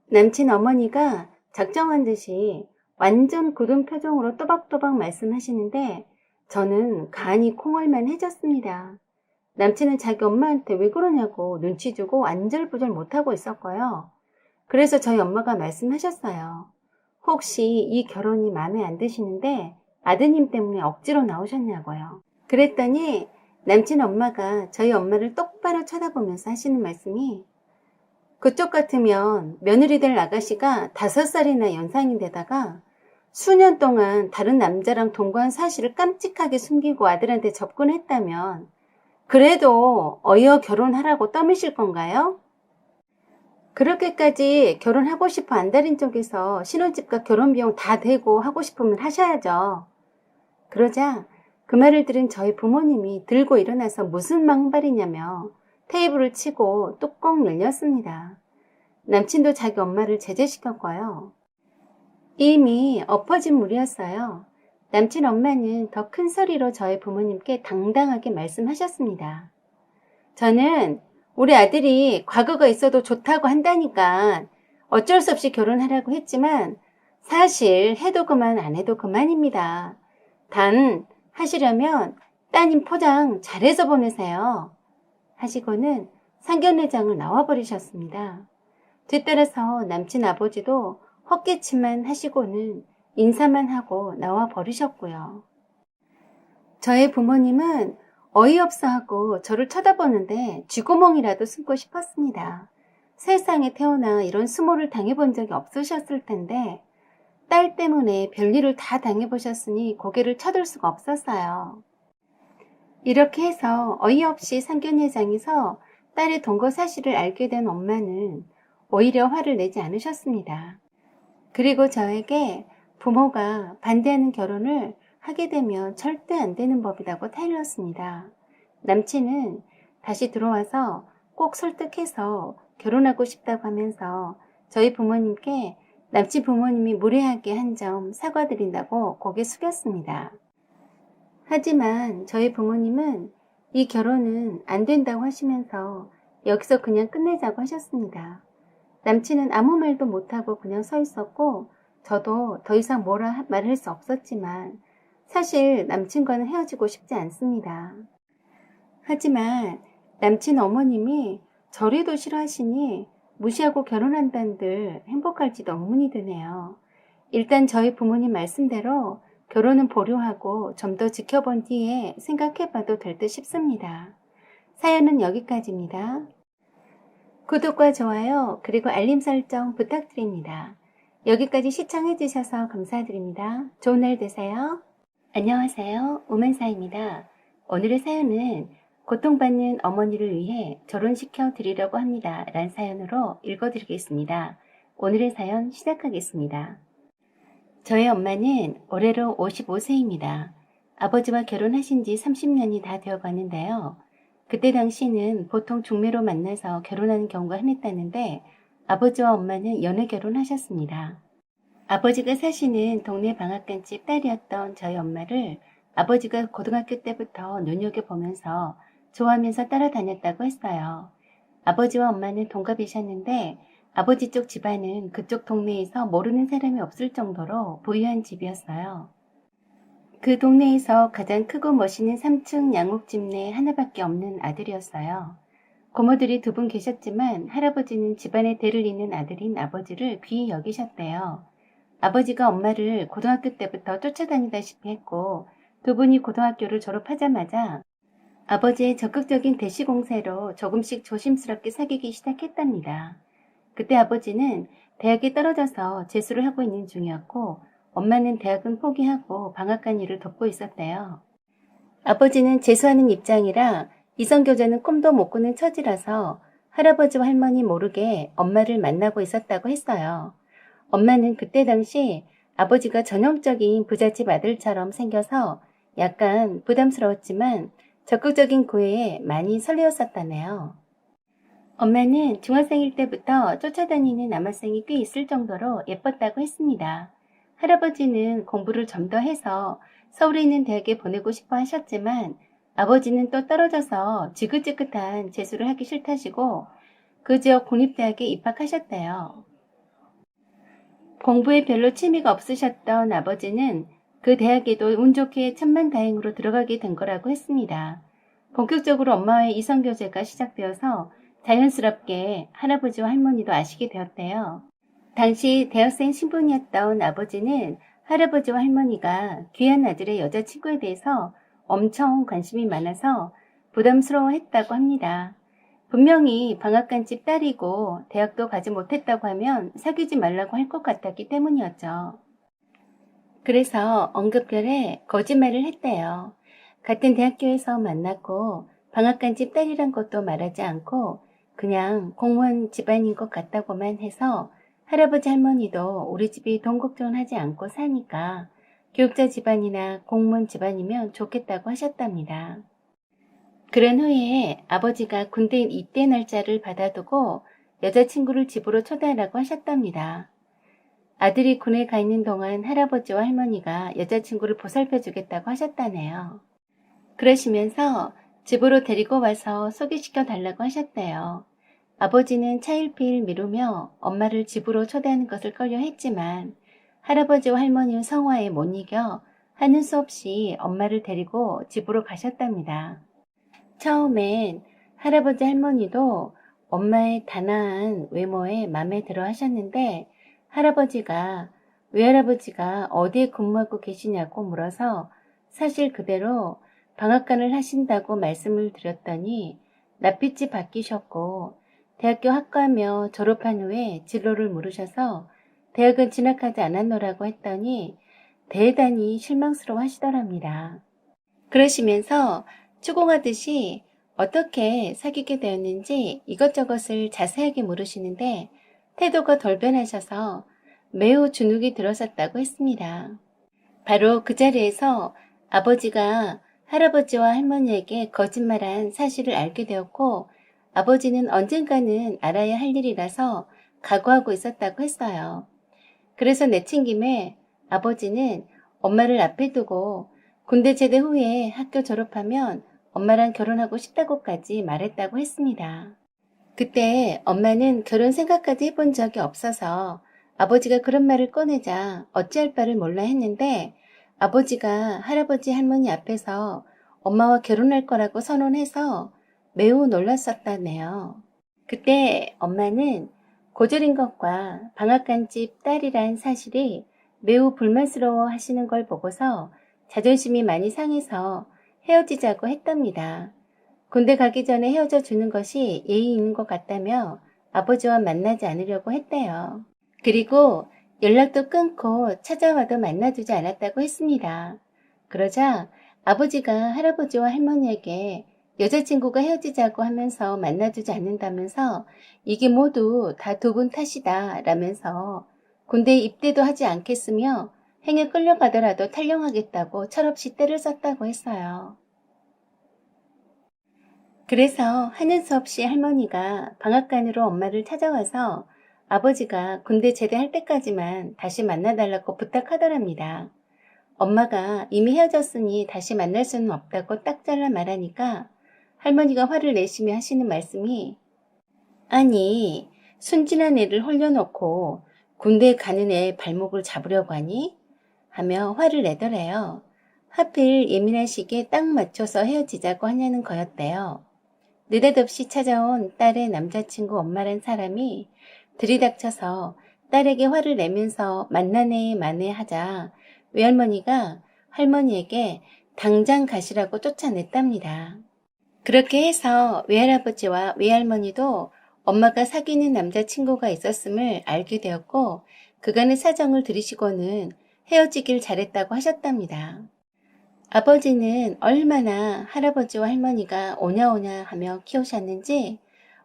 남친 어머니가 작정한 듯이 완전 굳은 표정으로 또박또박 말씀하시는데 저는 간이 콩알만해졌습니다. 남친은 자기 엄마한테 왜 그러냐고 눈치 주고 안절부절 못하고 있었고요. 그래서 저희 엄마가 말씀하셨어요. 혹시 이 결혼이 마음에 안 드시는데 아드님 때문에 억지로 나오셨냐고요. 그랬더니 남친 엄마가 저희 엄마를 똑바로 쳐다보면서 하시는 말씀이 그쪽 같으면 며느리 될 아가씨가 5살이나 연상인데다가 수년 동안 다른 남자랑 동거한 사실을 깜찍하게 숨기고 아들한테 접근했다면 그래도 어이어 결혼하라고 떠미실 건가요? 그렇게까지 결혼하고 싶어 안달인 쪽에서 신혼집과 결혼비용 다 대고 하고 싶으면 하셔야죠. 그러자 그 말을 들은 저희 부모님이 들고 일어나서 무슨 망발이냐며 테이블을 치고 뚜껑 열렸습니다. 남친도 자기 엄마를 제재시켰고요. 이미 엎어진 물이었어요. 남친 엄마는 더 큰 소리로 저희 부모님께 당당하게 말씀하셨습니다. 저는 우리 아들이 과거가 있어도 좋다고 한다니까 어쩔 수 없이 결혼하라고 했지만 사실 해도 그만 안 해도 그만입니다. 단 하시려면 따님 포장 잘해서 보내세요. 하시고는 상견례장을 나와버리셨습니다. 뒤따라서 남친 아버지도 헛기침만 하시고는 인사만 하고 나와버리셨고요. 저의 부모님은 어이없어 하고 저를 쳐다보는데 쥐구멍이라도 숨고 싶었습니다. 세상에 태어나 이런 수모를 당해본 적이 없으셨을 텐데 딸 때문에 별일을 다 당해보셨으니 고개를 쳐들 수가 없었어요. 이렇게 해서 어이없이 상견례장에서 딸의 동거 사실을 알게 된 엄마는 오히려 화를 내지 않으셨습니다. 그리고 저에게 부모가 반대하는 결혼을 하게 되면 절대 안 되는 법이라고 타일렀습니다. 남친은 다시 들어와서 꼭 설득해서 결혼하고 싶다고 하면서 저희 부모님께 남친 부모님이 무례하게 한 점 사과드린다고 고개 숙였습니다. 하지만 저희 부모님은 이 결혼은 안 된다고 하시면서 여기서 그냥 끝내자고 하셨습니다. 남친은 아무 말도 못하고 그냥 서 있었고 저도 더 이상 뭐라 말할 수 없었지만 사실 남친과는 헤어지고 싶지 않습니다. 하지만 남친 어머님이 저래도 싫어하시니 무시하고 결혼한다는들 행복할지도 의문이 드네요. 일단 저희 부모님 말씀대로 결혼은 보류하고 좀 더 지켜본 뒤에 생각해봐도 될 듯 싶습니다. 사연은 여기까지입니다. 구독과 좋아요 그리고 알림 설정 부탁드립니다. 여기까지 시청해주셔서 감사드립니다. 좋은 날 되세요. 안녕하세요. 오만사입니다. 오늘의 사연은 고통받는 어머니를 위해 결혼시켜 드리려고 합니다. 란 사연으로 읽어드리겠습니다. 오늘의 사연 시작하겠습니다. 저의 엄마는 올해로 55세입니다. 아버지와 결혼하신 지 30년이 다 되어가는데요. 그때 당시는 보통 중매로 만나서 결혼하는 경우가 흔했다는데 아버지와 엄마는 연애 결혼하셨습니다. 아버지가 사시는 동네 방앗간집 딸이었던 저희 엄마를 아버지가 고등학교 때부터 눈여겨보면서 좋아하면서 따라다녔다고 했어요. 아버지와 엄마는 동갑이셨는데 아버지 쪽 집안은 그쪽 동네에서 모르는 사람이 없을 정도로 부유한 집이었어요. 그 동네에서 가장 크고 멋있는 3층 양옥집 내 하나밖에 없는 아들이었어요. 고모들이 2분 계셨지만 할아버지는 집안의 대를 잇는 아들인 아버지를 귀히 여기셨대요. 아버지가 엄마를 고등학교 때부터 쫓아다니다시피 했고 2분이 고등학교를 졸업하자마자 아버지의 적극적인 대시 공세로 조금씩 조심스럽게 사귀기 시작했답니다. 그때 아버지는 대학에 떨어져서 재수를 하고 있는 중이었고 엄마는 대학은 포기하고 방앗간 일을 돕고 있었대요. 아버지는 재수하는 입장이라 이성교제는 꿈도 못 꾸는 처지라서 할아버지와 할머니 모르게 엄마를 만나고 있었다고 했어요. 엄마는 그때 당시 아버지가 전형적인 부잣집 아들처럼 생겨서 약간 부담스러웠지만 적극적인 구애에 많이 설레었었다네요. 엄마는 중학생일 때부터 쫓아다니는 남학생이 꽤 있을 정도로 예뻤다고 했습니다. 할아버지는 공부를 좀 더 해서 서울에 있는 대학에 보내고 싶어 하셨지만 아버지는 또 떨어져서 지긋지긋한 재수를 하기 싫다시고 그 지역 공립대학에 입학하셨대요. 공부에 별로 취미가 없으셨던 아버지는 그 대학에도 운 좋게 천만다행으로 들어가게 된 거라고 했습니다. 본격적으로 엄마와의 이성교제가 시작되어서 자연스럽게 할아버지와 할머니도 아시게 되었대요. 당시 대학생 신분이었던 아버지는 할아버지와 할머니가 귀한 아들의 여자친구에 대해서 엄청 관심이 많아서 부담스러워했다고 합니다. 분명히 방앗간집 딸이고 대학도 가지 못했다고 하면 사귀지 말라고 할 것 같았기 때문이었죠. 그래서 언급결에 거짓말을 했대요. 같은 대학교에서 만났고 방앗간집 딸이란 것도 말하지 않고 그냥 공무원 집안인 것 같다고만 해서 할아버지 할머니도 우리 집이 돈 걱정하지 않고 사니까 교육자 집안이나 공무원 집안이면 좋겠다고 하셨답니다. 그런 후에 아버지가 군대 입대 날짜를 받아두고 여자친구를 집으로 초대하라고 하셨답니다. 아들이 군에 가 있는 동안 할아버지와 할머니가 여자친구를 보살펴 주겠다고 하셨다네요. 그러시면서 집으로 데리고 와서 소개시켜 달라고 하셨대요. 아버지는 차일피일 미루며 엄마를 집으로 초대하는 것을 꺼려 했지만 할아버지와 할머니의 성화에 못 이겨 하는 수 없이 엄마를 데리고 집으로 가셨답니다. 처음엔 할아버지 할머니도 엄마의 단아한 외모에 마음에 들어 하셨는데 할아버지가 외할아버지가 어디에 근무하고 계시냐고 물어서 사실 그대로 방앗간을 하신다고 말씀을 드렸더니 낯빛이 바뀌셨고 대학교 학과며 졸업한 후에 진로를 물으셔서 대학은 진학하지 않았노라고 했더니 대단히 실망스러워 하시더랍니다. 그러시면서 추궁하듯이 어떻게 사귀게 되었는지 이것저것을 자세하게 물으시는데 태도가 덜 변하셔서 매우 주눅이 들었었다고 했습니다. 바로 그 자리에서 아버지가 할아버지와 할머니에게 거짓말한 사실을 알게 되었고 아버지는 언젠가는 알아야 할 일이라서 각오하고 있었다고 했어요. 그래서 내친김에 아버지는 엄마를 앞에 두고 군대 제대 후에 학교 졸업하면 엄마랑 결혼하고 싶다고까지 말했다고 했습니다. 그때 엄마는 결혼 생각까지 해본 적이 없어서 아버지가 그런 말을 꺼내자 어찌할 바를 몰라 했는데 아버지가 할아버지 할머니 앞에서 엄마와 결혼할 거라고 선언해서 매우 놀랐었다네요. 그때 엄마는 고졸인 것과 방앗간집 딸이란 사실이 매우 불만스러워 하시는 걸 보고서 자존심이 많이 상해서 헤어지자고 했답니다. 군대 가기 전에 헤어져 주는 것이 예의 있는 것 같다며 아버지와 만나지 않으려고 했대요. 그리고 연락도 끊고 찾아와도 만나주지 않았다고 했습니다. 그러자 아버지가 할아버지와 할머니에게 여자친구가 헤어지자고 하면서 만나주지 않는다면서 이게 모두 다 두 분 탓이다 라면서 군대에 입대도 하지 않겠으며 행에 끌려가더라도 탈영하겠다고 철없이 때를 썼다고 했어요. 그래서 하는 수 없이 할머니가 방앗간으로 엄마를 찾아와서 아버지가 군대 제대할 때까지만 다시 만나달라고 부탁하더랍니다. 엄마가 이미 헤어졌으니 다시 만날 수는 없다고 딱 잘라 말하니까 할머니가 화를 내시며 하시는 말씀이 아니 순진한 애를 홀려놓고 군대 가는 애 발목을 잡으려고 하니? 하며 화를 내더래요. 하필 예민한 시기에 딱 맞춰서 헤어지자고 하냐는 거였대요. 느닷없이 찾아온 딸의 남자친구 엄마란 사람이 들이닥쳐서 딸에게 화를 내면서 만나네 마네 하자 외할머니가 할머니에게 당장 가시라고 쫓아냈답니다. 그렇게 해서 외할아버지와 외할머니도 엄마가 사귀는 남자친구가 있었음을 알게 되었고 그간의 사정을 들으시고는 헤어지길 잘했다고 하셨답니다. 아버지는 얼마나 할아버지와 할머니가 오냐오냐 하며 키우셨는지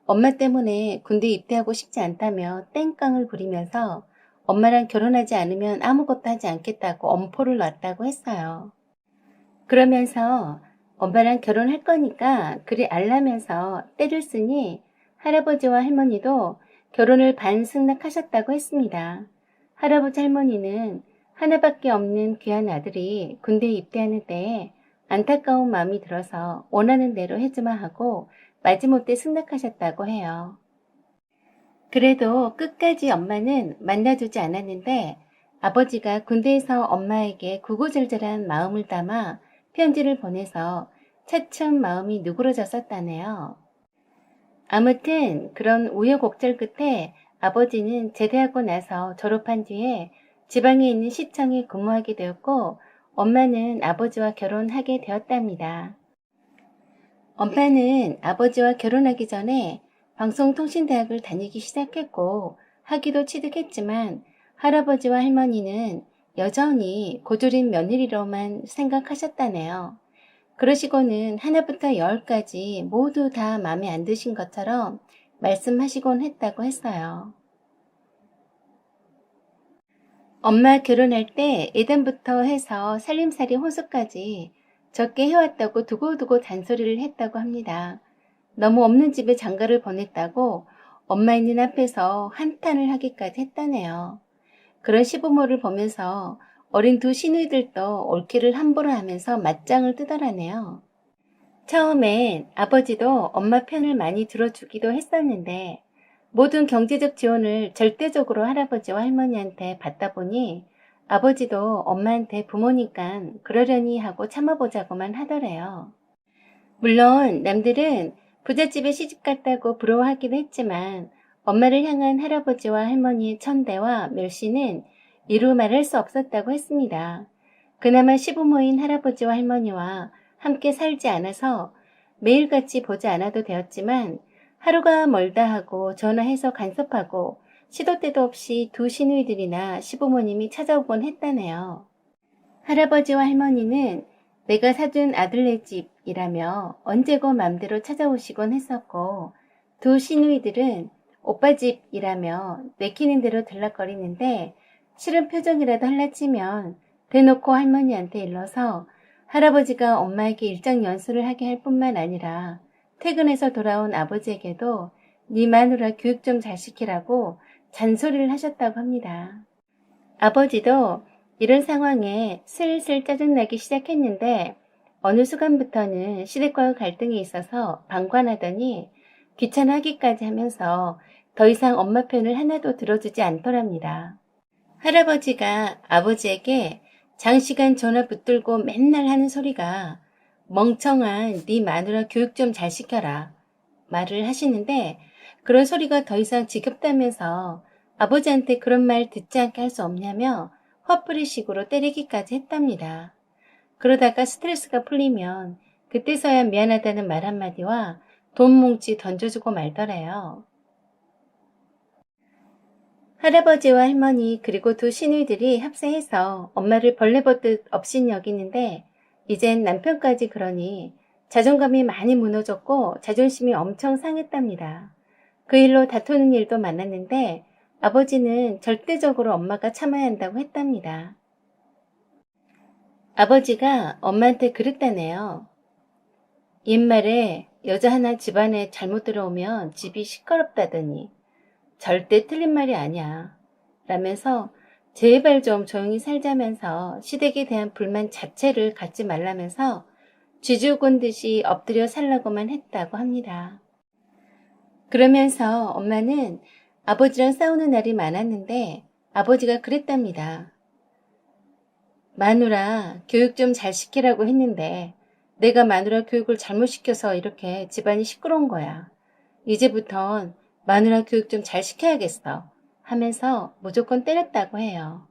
엄마 때문에 군대 입대하고 싶지 않다며 땡깡을 부리면서 엄마랑 결혼하지 않으면 아무것도 하지 않겠다고 엄포를 놨다고 했어요. 그러면서 엄마랑 결혼할 거니까 그리 알라면서 때를 쓰니 할아버지와 할머니도 결혼을 반승낙하셨다고 했습니다. 할아버지 할머니는 하나밖에 없는 귀한 아들이 군대에 입대하는 때에 안타까운 마음이 들어서 원하는 대로 해주마 하고 마지못해 승낙하셨다고 해요. 그래도 끝까지 엄마는 만나주지 않았는데 아버지가 군대에서 엄마에게 구구절절한 마음을 담아 편지를 보내서 차츰 마음이 누그러졌었다네요. 아무튼 그런 우여곡절 끝에 아버지는 제대하고 나서 졸업한 뒤에 지방에 있는 시청에 근무하게 되었고 엄마는 아버지와 결혼하게 되었답니다. 엄마는 아버지와 결혼하기 전에 방송통신대학을 다니기 시작했고 학위도 취득했지만 할아버지와 할머니는 여전히 고졸인 며느리로만 생각하셨다네요. 그러시고는 하나부터 열까지 모두 다 마음에 안 드신 것처럼 말씀하시곤 했다고 했어요. 엄마 결혼할 때 예단부터 해서 살림살이 혼수까지 적게 해왔다고 두고두고 잔소리를 했다고 합니다. 너무 없는 집에 장가를 보냈다고 엄마 있는 앞에서 한탄을 하기까지 했다네요. 그런 시부모를 보면서 어린 두 시누이들도 옳기를 함부로 하면서 맞짱을 뜨더라네요. 처음엔 아버지도 엄마 편을 많이 들어주기도 했었는데 모든 경제적 지원을 절대적으로 할아버지와 할머니한테 받다 보니 아버지도 엄마한테 부모니까 그러려니 하고 참아보자고만 하더래요. 물론 남들은 부잣집에 시집갔다고 부러워하기도 했지만 엄마를 향한 할아버지와 할머니의 천대와 멸시는 이루 말할 수 없었다고 했습니다. 그나마 시부모인 할아버지와 할머니와 함께 살지 않아서 매일같이 보지 않아도 되었지만 하루가 멀다 하고 전화해서 간섭하고 시도 때도 없이 두 시누이들이나 시부모님이 찾아오곤 했다네요. 할아버지와 할머니는 내가 사준 아들네 집이라며 언제고 맘대로 찾아오시곤 했었고 두 시누이들은 오빠 집이라며 내키는 대로 들락거리는데 싫은 표정이라도 할라치면 대놓고 할머니한테 일러서 할아버지가 엄마에게 일정 연수를 하게 할 뿐만 아니라 퇴근해서 돌아온 아버지에게도 네 마누라 교육 좀 잘 시키라고 잔소리를 하셨다고 합니다. 아버지도 이런 상황에 슬슬 짜증나기 시작했는데 어느 순간부터는 시댁과의 갈등이 있어서 방관하더니 귀찮아하기까지 하면서 더 이상 엄마 편을 하나도 들어주지 않더랍니다. 할아버지가 아버지에게 장시간 전화 붙들고 맨날 하는 소리가 멍청한 네 마누라 교육 좀 잘 시켜라 말을 하시는데 그런 소리가 더 이상 지겹다면서 아버지한테 그런 말 듣지 않게 할 수 없냐며 화풀이식으로 때리기까지 했답니다. 그러다가 스트레스가 풀리면 그때서야 미안하다는 말 한마디와 돈 뭉치 던져주고 말더래요. 할아버지와 할머니 그리고 두 시누이들이 합세해서 엄마를 벌레 보듯 업신 여기는데 이젠 남편까지 그러니 자존감이 많이 무너졌고 자존심이 엄청 상했답니다. 그 일로 다투는 일도 많았는데 아버지는 절대적으로 엄마가 참아야 한다고 했답니다. 아버지가 엄마한테 그랬다네요. 옛말에 여자 하나 집안에 잘못 들어오면 집이 시끄럽다더니 절대 틀린 말이 아니야 라면서 제발 좀 조용히 살자면서 시댁에 대한 불만 자체를 갖지 말라면서 쥐죽은 듯이 엎드려 살라고만 했다고 합니다. 그러면서 엄마는 아버지랑 싸우는 날이 많았는데 아버지가 그랬답니다. 마누라 교육 좀 잘 시키라고 했는데 내가 마누라 교육을 잘못 시켜서 이렇게 집안이 시끄러운 거야. 이제부턴 마누라 교육 좀 잘 시켜야겠어 하면서 무조건 때렸다고 해요.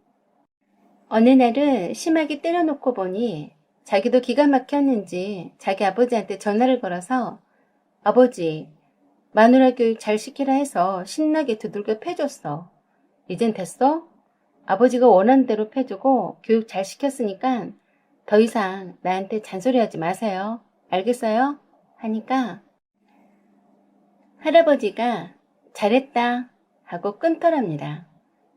어느 날은 심하게 때려놓고 보니 자기도 기가 막혔는지 자기 아버지한테 전화를 걸어서 아버지 마누라 교육 잘 시키라 해서 신나게 두들겨 패줬어. 이젠 됐어? 아버지가 원하는 대로 패주고 교육 잘 시켰으니까 더 이상 나한테 잔소리하지 마세요. 알겠어요? 하니까 할아버지가 잘했다 하고 끊더랍니다.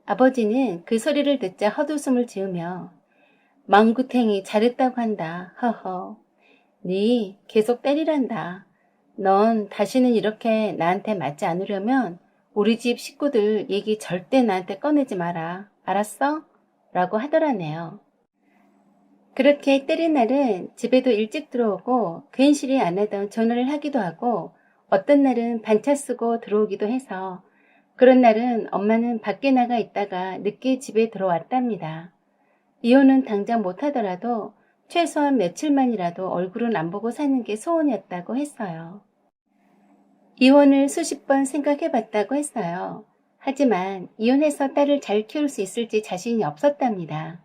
아버지는 그 소리를 듣자 헛웃음을 지으며 망구탱이 잘했다고 한다. 허허. 네 계속 때리란다. 넌 다시는 이렇게 나한테 맞지 않으려면 우리 집 식구들 얘기 절대 나한테 꺼내지 마라. 알았어? 라고 하더라네요. 그렇게 때린 날은 집에도 일찍 들어오고 괜시리 안 하던 전화를 하기도 하고 어떤 날은 반차 쓰고 들어오기도 해서 그런 날은 엄마는 밖에 나가 있다가 늦게 집에 들어왔답니다. 이혼은 당장 못하더라도 최소한 며칠만이라도 얼굴은 안 보고 사는 게 소원이었다고 했어요. 이혼을 수십 번 생각해봤다고 했어요. 하지만 이혼해서 딸을 잘 키울 수 있을지 자신이 없었답니다.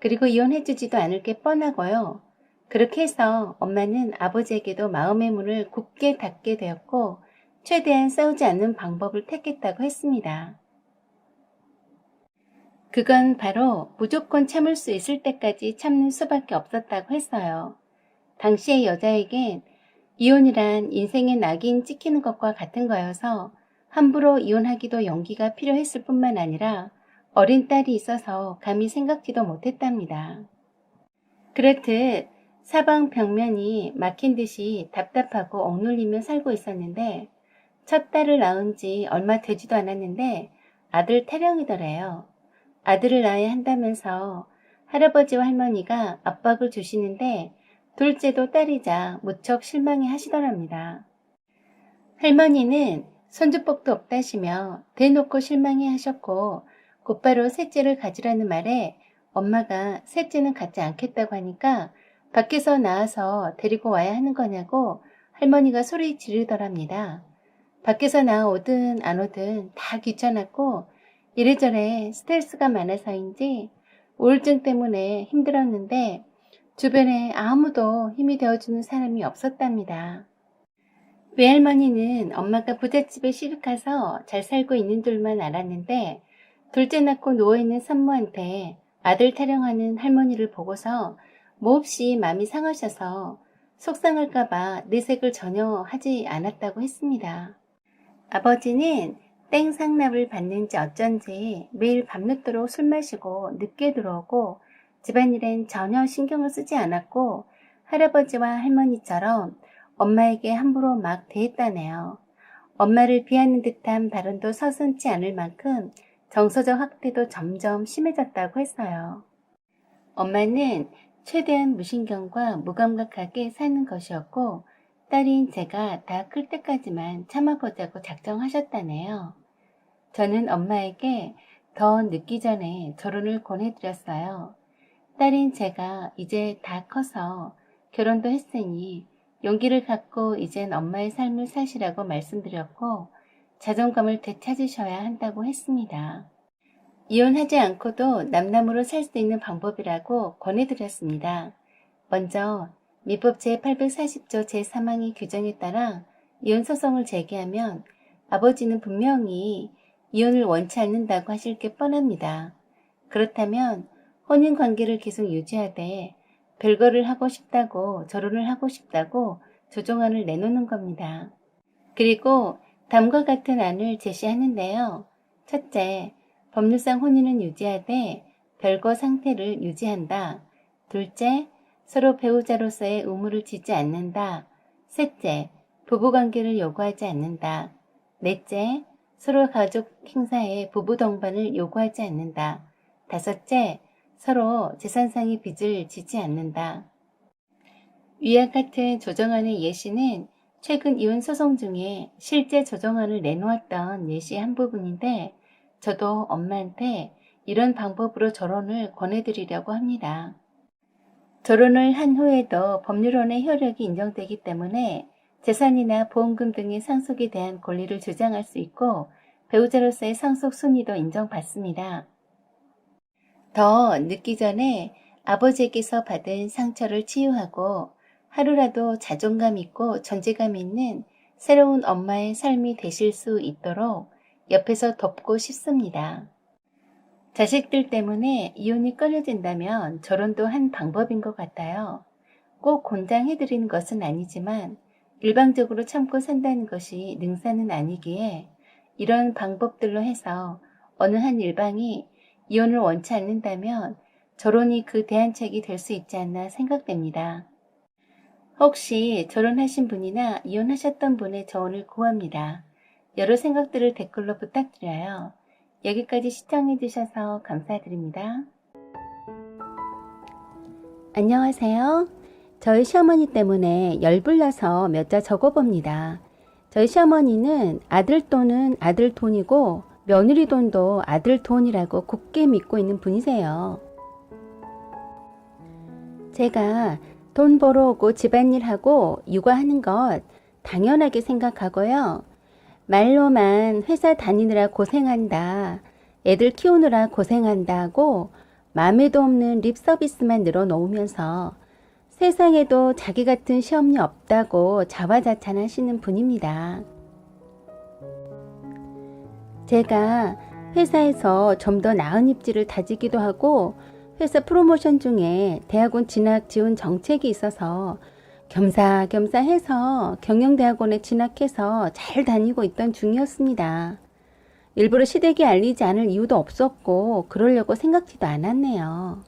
그리고 이혼해주지도 않을 게 뻔하고요. 그렇게 해서 엄마는 아버지에게도 마음의 문을 굳게 닫게 되었고 최대한 싸우지 않는 방법을 택했다고 했습니다. 그건 바로 무조건 참을 수 있을 때까지 참는 수밖에 없었다고 했어요. 당시의 여자에겐 이혼이란 인생의 낙인 찍히는 것과 같은 거여서 함부로 이혼하기도 용기가 필요했을 뿐만 아니라 어린 딸이 있어서 감히 생각지도 못했답니다. 그렇듯 사방 벽면이 막힌 듯이 답답하고 억눌리며 살고 있었는데 첫 딸을 낳은 지 얼마 되지도 않았는데 아들 태령이더래요. 아들을 낳아야 한다면서 할아버지와 할머니가 압박을 주시는데 둘째도 딸이자 무척 실망해 하시더랍니다. 할머니는 손주복도 없다시며 대놓고 실망해 하셨고 곧바로 셋째를 가지라는 말에 엄마가 셋째는 갖지 않겠다고 하니까 밖에서 나와서 데리고 와야 하는 거냐고 할머니가 소리 지르더랍니다. 밖에서 나오든 안 오든 다 귀찮았고 이래저래 스트레스가 많아서인지 우울증 때문에 힘들었는데 주변에 아무도 힘이 되어주는 사람이 없었답니다. 외할머니는 엄마가 부잣집에 시집가서 잘 살고 있는 줄만 알았는데 둘째 낳고 누워있는 산모한테 아들 타령하는 할머니를 보고서 몹시 마음이 상하셔서 속상할까봐 내색을 전혀 하지 않았다고 했습니다. 아버지는 땡상납을 받는지 어쩐지 매일 밤늦도록 술 마시고 늦게 들어오고 집안일엔 전혀 신경을 쓰지 않았고 할아버지와 할머니처럼 엄마에게 함부로 막 대했다네요. 엄마를 비하는 듯한 발언도 서슴지 않을 만큼 정서적 학대도 점점 심해졌다고 했어요. 엄마는 최대한 무신경과 무감각하게 사는 것이었고 딸인 제가 다 클 때까지만 참아보자고 작정하셨다네요. 저는 엄마에게 더 늦기 전에 결혼을 권해드렸어요. 딸인 제가 이제 다 커서 결혼도 했으니 용기를 갖고 이젠 엄마의 삶을 사시라고 말씀드렸고 자존감을 되찾으셔야 한다고 했습니다. 이혼하지 않고도 남남으로 살 수 있는 방법이라고 권해드렸습니다. 먼저 민법 제840조 제3항의 규정에 따라 이혼소송을 제기하면 아버지는 분명히 이혼을 원치 않는다고 하실 게 뻔합니다. 그렇다면 혼인관계를 계속 유지하되 별거를 하고 싶다고 결혼을 하고 싶다고 조정안을 내놓는 겁니다. 그리고 다음과 같은 안을 제시하는데요. 첫째, 법률상 혼인은 유지하되 별거 상태를 유지한다. 둘째, 서로 배우자로서의 의무를 짓지 않는다. 셋째, 부부관계를 요구하지 않는다. 넷째, 서로 가족 행사에 부부 동반을 요구하지 않는다. 다섯째, 서로 재산상의 빚을 지지 않는다. 위와 같은 조정안의 예시는 최근 이혼 소송 중에 실제 조정안을 내놓았던 예시의 한 부분인데 저도 엄마한테 이런 방법으로 결혼을 권해드리려고 합니다. 결혼을 한 후에도 법률원의 효력이 인정되기 때문에 재산이나 보험금 등의 상속에 대한 권리를 주장할 수 있고 배우자로서의 상속 순위도 인정받습니다. 더 늦기 전에 아버지에게서 받은 상처를 치유하고 하루라도 자존감 있고 존재감 있는 새로운 엄마의 삶이 되실 수 있도록 옆에서 돕고 싶습니다. 자식들 때문에 이혼이 꺼려진다면 결혼도 한 방법인 것 같아요. 꼭 권장해드리는 것은 아니지만 일방적으로 참고 산다는 것이 능사는 아니기에 이런 방법들로 해서 어느 한 일방이 이혼을 원치 않는다면 결혼이 그 대안책이 될 수 있지 않나 생각됩니다. 혹시 결혼하신 분이나 이혼하셨던 분의 조언을 구합니다. 여러 생각들을 댓글로 부탁드려요. 여기까지 시청해주셔서 감사드립니다. 안녕하세요. 저희 시어머니 때문에 열불나서 몇 자 적어봅니다. 저희 시어머니는 아들 돈은 아들 돈이고 며느리 돈도 아들 돈이라고 굳게 믿고 있는 분이세요. 제가 돈 벌어오고 집안일하고 육아하는 것 당연하게 생각하고요. 말로만 회사 다니느라 고생한다, 애들 키우느라 고생한다 하고 맘에도 없는 립 서비스만 늘어놓으면서 세상에도 자기 같은 시어머니 없다고 자화자찬하시는 분입니다. 제가 회사에서 좀 더 나은 입지를 다지기도 하고 회사 프로모션 중에 대학원 진학 지원 정책이 있어서 겸사겸사 해서 경영대학원에 진학해서 잘 다니고 있던 중이었습니다. 일부러 시댁에 알리지 않을 이유도 없었고 그러려고 생각지도 않았네요.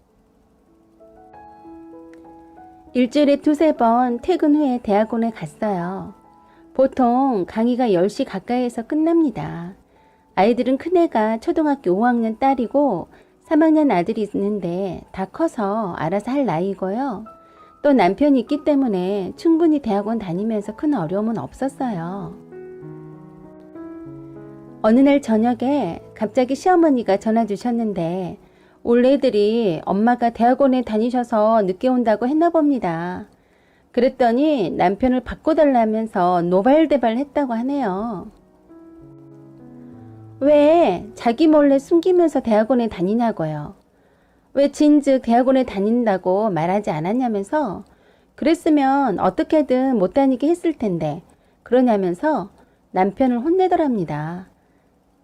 일주일에 두세 번 퇴근 후에 대학원에 갔어요. 보통 강의가 10시 가까이에서 끝납니다. 아이들은 큰애가 초등학교 5학년 딸이고 3학년 아들이 있는데 다 커서 알아서 할 나이고요. 또 남편이 있기 때문에 충분히 대학원 다니면서 큰 어려움은 없었어요. 어느 날 저녁에 갑자기 시어머니가 전화 주셨는데 올 애들이 엄마가 대학원에 다니셔서 늦게 온다고 했나 봅니다. 그랬더니 남편을 바꿔달라면서 노발대발 했다고 하네요. 왜 자기 몰래 숨기면서 대학원에 다니냐고요. 왜 진즉 대학원에 다닌다고 말하지 않았냐면서 그랬으면 어떻게든 못 다니게 했을 텐데 그러냐면서 남편을 혼내더랍니다.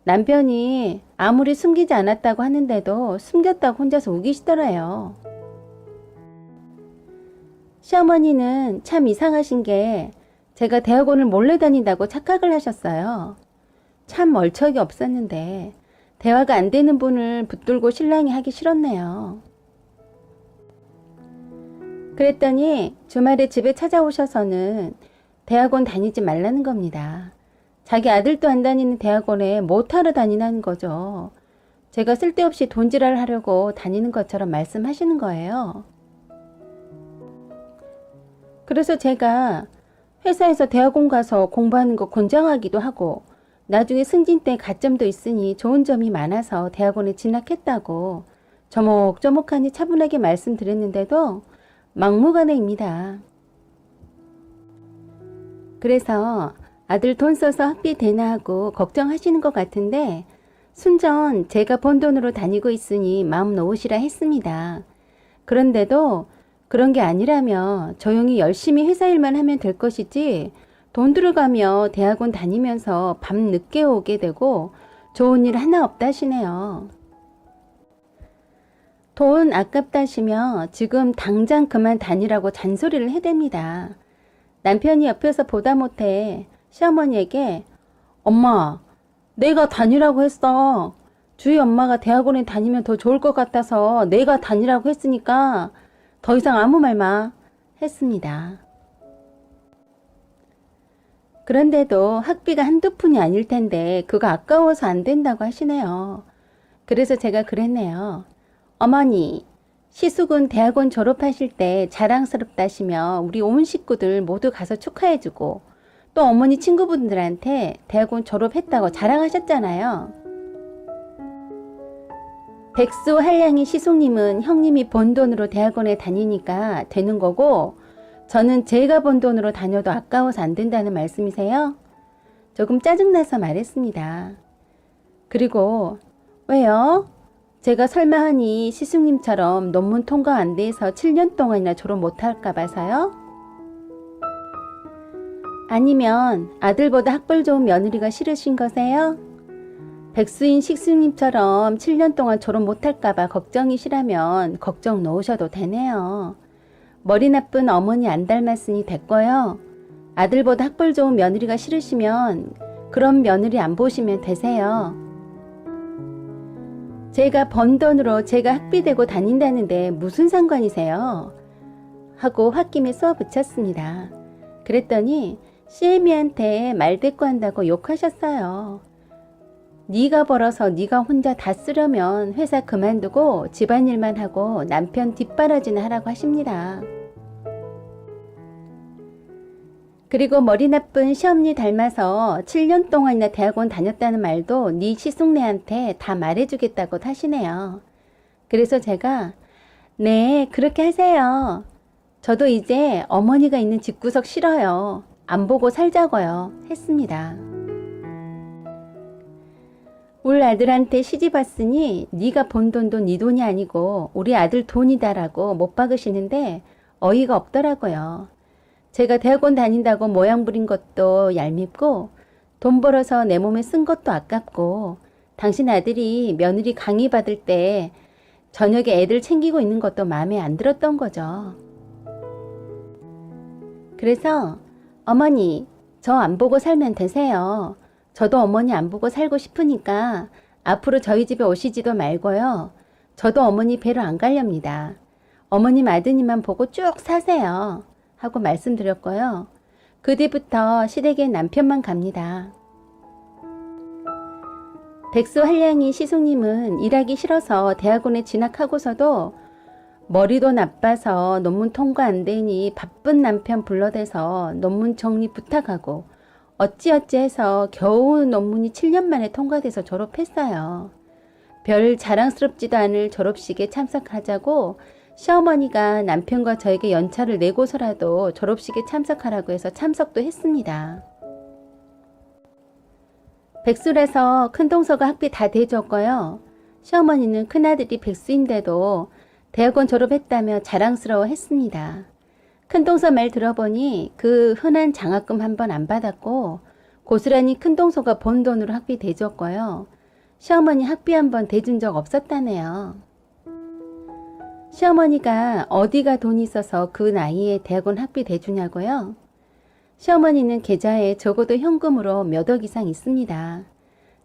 남편이 아무리 숨기지 않았다고 하는데도 숨겼다고 혼자서 우기시더래요. 시어머니는 참 이상하신 게 제가 대학원을 몰래 다닌다고 착각을 하셨어요. 참 얼척이 없었는데 대화가 안 되는 분을 붙들고 신랑이 하기 싫었네요. 그랬더니 주말에 집에 찾아오셔서는 대학원 다니지 말라는 겁니다. 자기 아들도 안 다니는 대학원에 못하러 다니라는 거죠. 제가 쓸데없이 돈지랄 하려고 다니는 것처럼 말씀하시는 거예요. 그래서 제가 회사에서 대학원 가서 공부하는 거 권장하기도 하고 나중에 승진 때 가점도 있으니 좋은 점이 많아서 대학원에 진학했다고 조목조목하니 차분하게 말씀드렸는데도 막무가내입니다. 그래서 아들 돈 써서 학비 되나 하고 걱정하시는 것 같은데 순전 제가 번 돈으로 다니고 있으니 마음 놓으시라 했습니다. 그런데도 그런 게 아니라며 조용히 열심히 회사 일만 하면 될 것이지 돈 들어가며 대학원 다니면서 밤 늦게 오게 되고 좋은 일 하나 없다시네요. 돈 아깝다시며 지금 당장 그만 다니라고 잔소리를 해댑니다. 남편이 옆에서 보다 못해 시어머니에게 엄마, 내가 다니라고 했어. 주희 엄마가 대학원에 다니면 더 좋을 것 같아서 내가 다니라고 했으니까 더 이상 아무 말 마 했습니다. 그런데도 학비가 한두 푼이 아닐 텐데 그거 아까워서 안 된다고 하시네요. 그래서 제가 그랬네요. 어머니, 시숙은 대학원 졸업하실 때 자랑스럽다시며 우리 온 식구들 모두 가서 축하해주고 또 어머니 친구분들한테 대학원 졸업했다고 자랑하셨잖아요. 백수 한량이 시숙님은 형님이 번 돈으로 대학원에 다니니까 되는 거고 저는 제가 번 돈으로 다녀도 아까워서 안 된다는 말씀이세요? 조금 짜증나서 말했습니다. 그리고 왜요? 제가 설마 하니 시숙님처럼 논문 통과 안 돼서 7년 동안이나 졸업 못할까 봐서요? 아니면 아들보다 학벌 좋은 며느리가 싫으신 거세요? 백수인 시숙님처럼 7년 동안 졸업 못할까 봐 걱정이시라면 걱정 놓으셔도 되네요. 머리 나쁜 어머니 안 닮았으니 됐고요. 아들보다 학벌 좋은 며느리가 싫으시면 그런 며느리 안 보시면 되세요. 제가 번 돈으로 제가 학비 대고 다닌다는데 무슨 상관이세요? 하고 홧김에 쏘아 붙였습니다. 그랬더니 시애미한테 말대꾸한다고 욕하셨어요. 네가 벌어서 네가 혼자 다 쓰려면 회사 그만두고 집안일만 하고 남편 뒷바라지나 하라고 하십니다. 그리고 머리 나쁜 시엄니 닮아서 7년 동안이나 대학원 다녔다는 말도 네 시숙네한테 다 말해주겠다고 하시네요. 그래서 제가 네, 그렇게 하세요. 저도 이제 어머니가 있는 집구석 싫어요. 안 보고 살자고요. 했습니다. 울 아들한테 시집 왔으니 네가 번 돈도 네 돈이 아니고 우리 아들 돈이다라고 못 박으시는데 어이가 없더라고요. 제가 대학원 다닌다고 모양 부린 것도 얄밉고 돈 벌어서 내 몸에 쓴 것도 아깝고 당신 아들이 며느리 강의 받을 때 저녁에 애들 챙기고 있는 것도 마음에 안 들었던 거죠. 그래서 어머니, 저 안 보고 살면 되세요. 저도 어머니 안 보고 살고 싶으니까 앞으로 저희 집에 오시지도 말고요. 저도 어머니 뵈러 안 가렵니다. 어머님 아드님만 보고 쭉 사세요. 하고 말씀드렸고요. 그 뒤부터 시댁에 남편만 갑니다. 백수 한량이 시숙님은 일하기 싫어서 대학원에 진학하고서도 머리도 나빠서 논문 통과 안 되니 바쁜 남편 불러대서 논문 정리 부탁하고 어찌어찌 해서 겨우 논문이 7년 만에 통과돼서 졸업했어요. 별 자랑스럽지도 않을 졸업식에 참석하자고 시어머니가 남편과 저에게 연차를 내고서라도 졸업식에 참석하라고 해서 참석도 했습니다. 백수라서 큰동서가 학비 다 대줬고요. 시어머니는 큰아들이 백수인데도 대학원 졸업했다며 자랑스러워 했습니다. 큰동서 말 들어보니 그 흔한 장학금 한 번 안 받았고 고스란히 큰동서가 번 돈으로 학비 대줬고요. 시어머니 학비 한 번 대준 적 없었다네요. 시어머니가 어디가 돈이 있어서 그 나이에 대학원 학비 대주냐고요? 시어머니는 계좌에 적어도 현금으로 몇 억 이상 있습니다.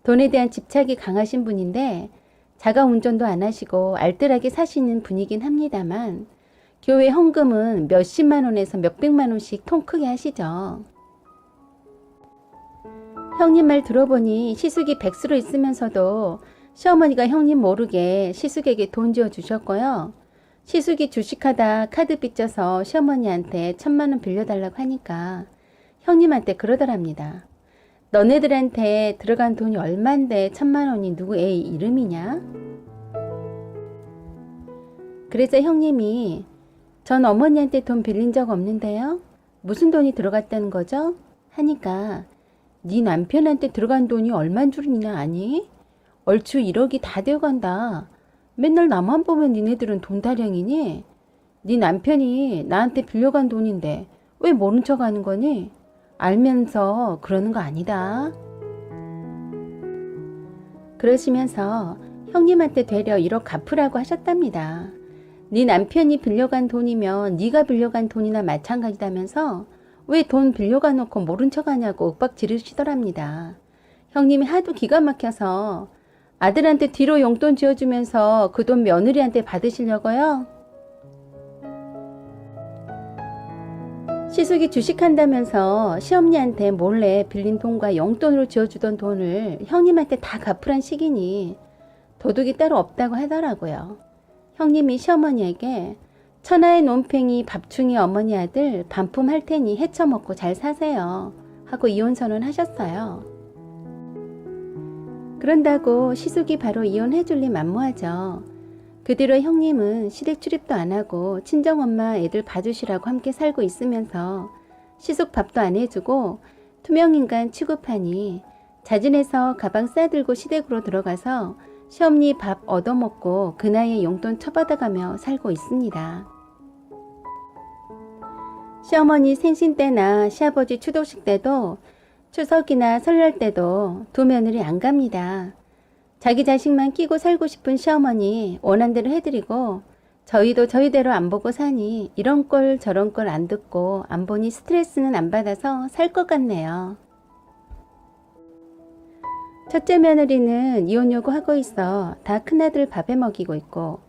돈에 대한 집착이 강하신 분인데 자가 운전도 안 하시고 알뜰하게 사시는 분이긴 합니다만 교회 헌금은 몇십만 원에서 몇백만 원씩 통 크게 하시죠. 형님 말 들어보니 시숙이 백수로 있으면서도 시어머니가 형님 모르게 시숙에게 돈 지어주셨고요. 시숙이 주식하다 카드 빚져서 시어머니한테 1,000만 원 빌려달라고 하니까 형님한테 그러더랍니다. 너네들한테 들어간 돈이 얼만데 1,000만 원이 누구 애 이름이냐? 그래서 형님이 전 어머니한테 돈 빌린 적 없는데요. 무슨 돈이 들어갔다는 거죠? 하니까 네 남편한테 들어간 돈이 얼만 줄이냐 아니? 얼추 1억이 다 되어간다. 맨날 나만 보면 니네들은 돈 타령이니? 네 남편이 나한테 빌려간 돈인데 왜 모른 척 하는 거니? 알면서 그러는 거 아니다. 그러시면서 형님한테 되려 1억 갚으라고 하셨답니다. 네 남편이 빌려간 돈이면 네가 빌려간 돈이나 마찬가지다면서 왜 돈 빌려가 놓고 모른 척 하냐고 윽박 지르시더랍니다. 형님이 하도 기가 막혀서 아들한테 뒤로 용돈 지어주면서 그 돈 며느리한테 받으시려고요? 시숙이 주식한다면서 시엄니한테 몰래 빌린 돈과 용돈으로 지어주던 돈을 형님한테 다 갚으란 식이니 도둑이 따로 없다고 하더라고요. 형님이 시어머니에게 천하의 논팽이 밥충이 어머니 아들 반품할 테니 헤쳐먹고 잘 사세요 하고 이혼선언 하셨어요. 그런다고 시숙이 바로 이혼해줄리 만무하죠. 그 뒤로 형님은 시댁 출입도 안 하고 친정엄마 애들 봐주시라고 함께 살고 있으면서 시숙 밥도 안 해주고 투명인간 취급하니 자진해서 가방 싸들고 시댁으로 들어가서 시엄니 밥 얻어먹고 그 나이에 용돈 쳐받아가며 살고 있습니다. 시어머니 생신 때나 시아버지 추도식 때도 추석이나 설날 때도 두 며느리 안 갑니다. 자기 자식만 끼고 살고 싶은 시어머니 원한 대로 해드리고 저희도 저희대로 안 보고 사니 이런 꼴 저런 꼴 안 듣고 안 보니 스트레스는 안 받아서 살 것 같네요. 첫째 며느리는 이혼 요구하고 있어 다 큰아들 밥에 먹이고 있고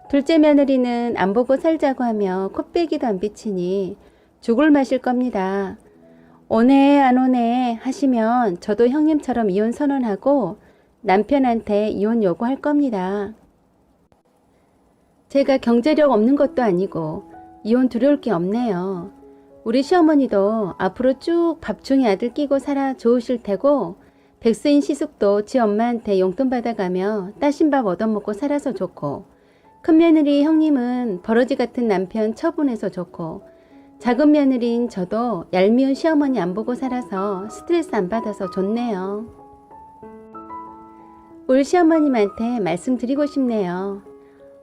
둘째 며느리는 안 보고 살자고 하며 코빼기도 안 비치니 죽을 마실 겁니다. 오네 안 오네 하시면 저도 형님처럼 이혼 선언하고 남편한테 이혼 요구할 겁니다. 제가 경제력 없는 것도 아니고 이혼 두려울 게 없네요. 우리 시어머니도 앞으로 쭉 밥중에 아들 끼고 살아 좋으실 테고 백수인 시숙도 지 엄마한테 용돈 받아가며 따신 밥 얻어먹고 살아서 좋고 큰 며느리 형님은 버러지 같은 남편 처분해서 좋고 작은 며느리인 저도 얄미운 시어머니 안 보고 살아서 스트레스 안 받아서 좋네요. 울 시어머님한테 말씀드리고 싶네요.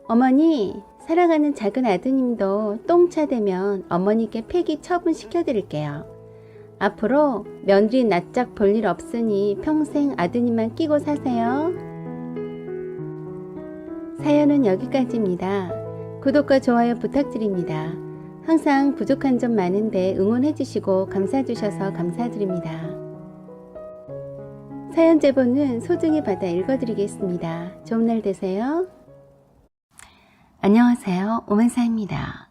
어머니, 사랑하는 작은 아드님도 똥차 되면 어머니께 폐기 처분 시켜드릴게요. 앞으로 며느리 낯짝 볼 일 없으니 평생 아드님만 끼고 사세요. 사연은 여기까지입니다. 구독과 좋아요 부탁드립니다. 항상 부족한 점 많은데 응원해주시고 감사해주셔서 감사드립니다. 사연 제보는 소중히 받아 읽어드리겠습니다. 좋은 날 되세요. 안녕하세요. 오만사입니다.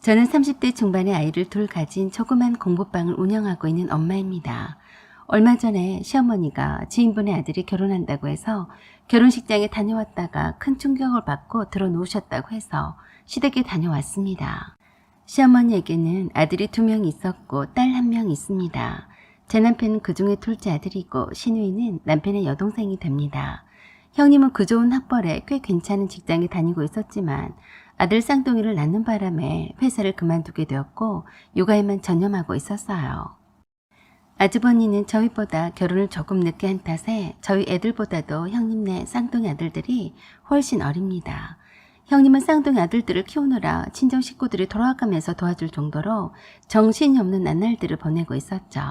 저는 30대 중반의 아이를 둘 가진 조그만 공부방을 운영하고 있는 엄마입니다. 얼마 전에 시어머니가 지인분의 아들이 결혼한다고 해서 결혼식장에 다녀왔다가 큰 충격을 받고 들어놓으셨다고 해서 시댁에 다녀왔습니다. 시어머니에게는 아들이 2명 있었고 딸 1명 있습니다. 제 남편은 그 중에 둘째 아들이고 시누이는 남편의 여동생이 됩니다. 형님은 그 좋은 학벌에 꽤 괜찮은 직장에 다니고 있었지만 아들 쌍둥이를 낳는 바람에 회사를 그만두게 되었고 육아에만 전념하고 있었어요. 아주버니는 저희보다 결혼을 조금 늦게 한 탓에 저희 애들보다도 형님네 쌍둥이 아들들이 훨씬 어립니다. 형님은 쌍둥이 아들들을 키우느라 친정 식구들이 돌아가면서 도와줄 정도로 정신이 없는 나날들을 보내고 있었죠.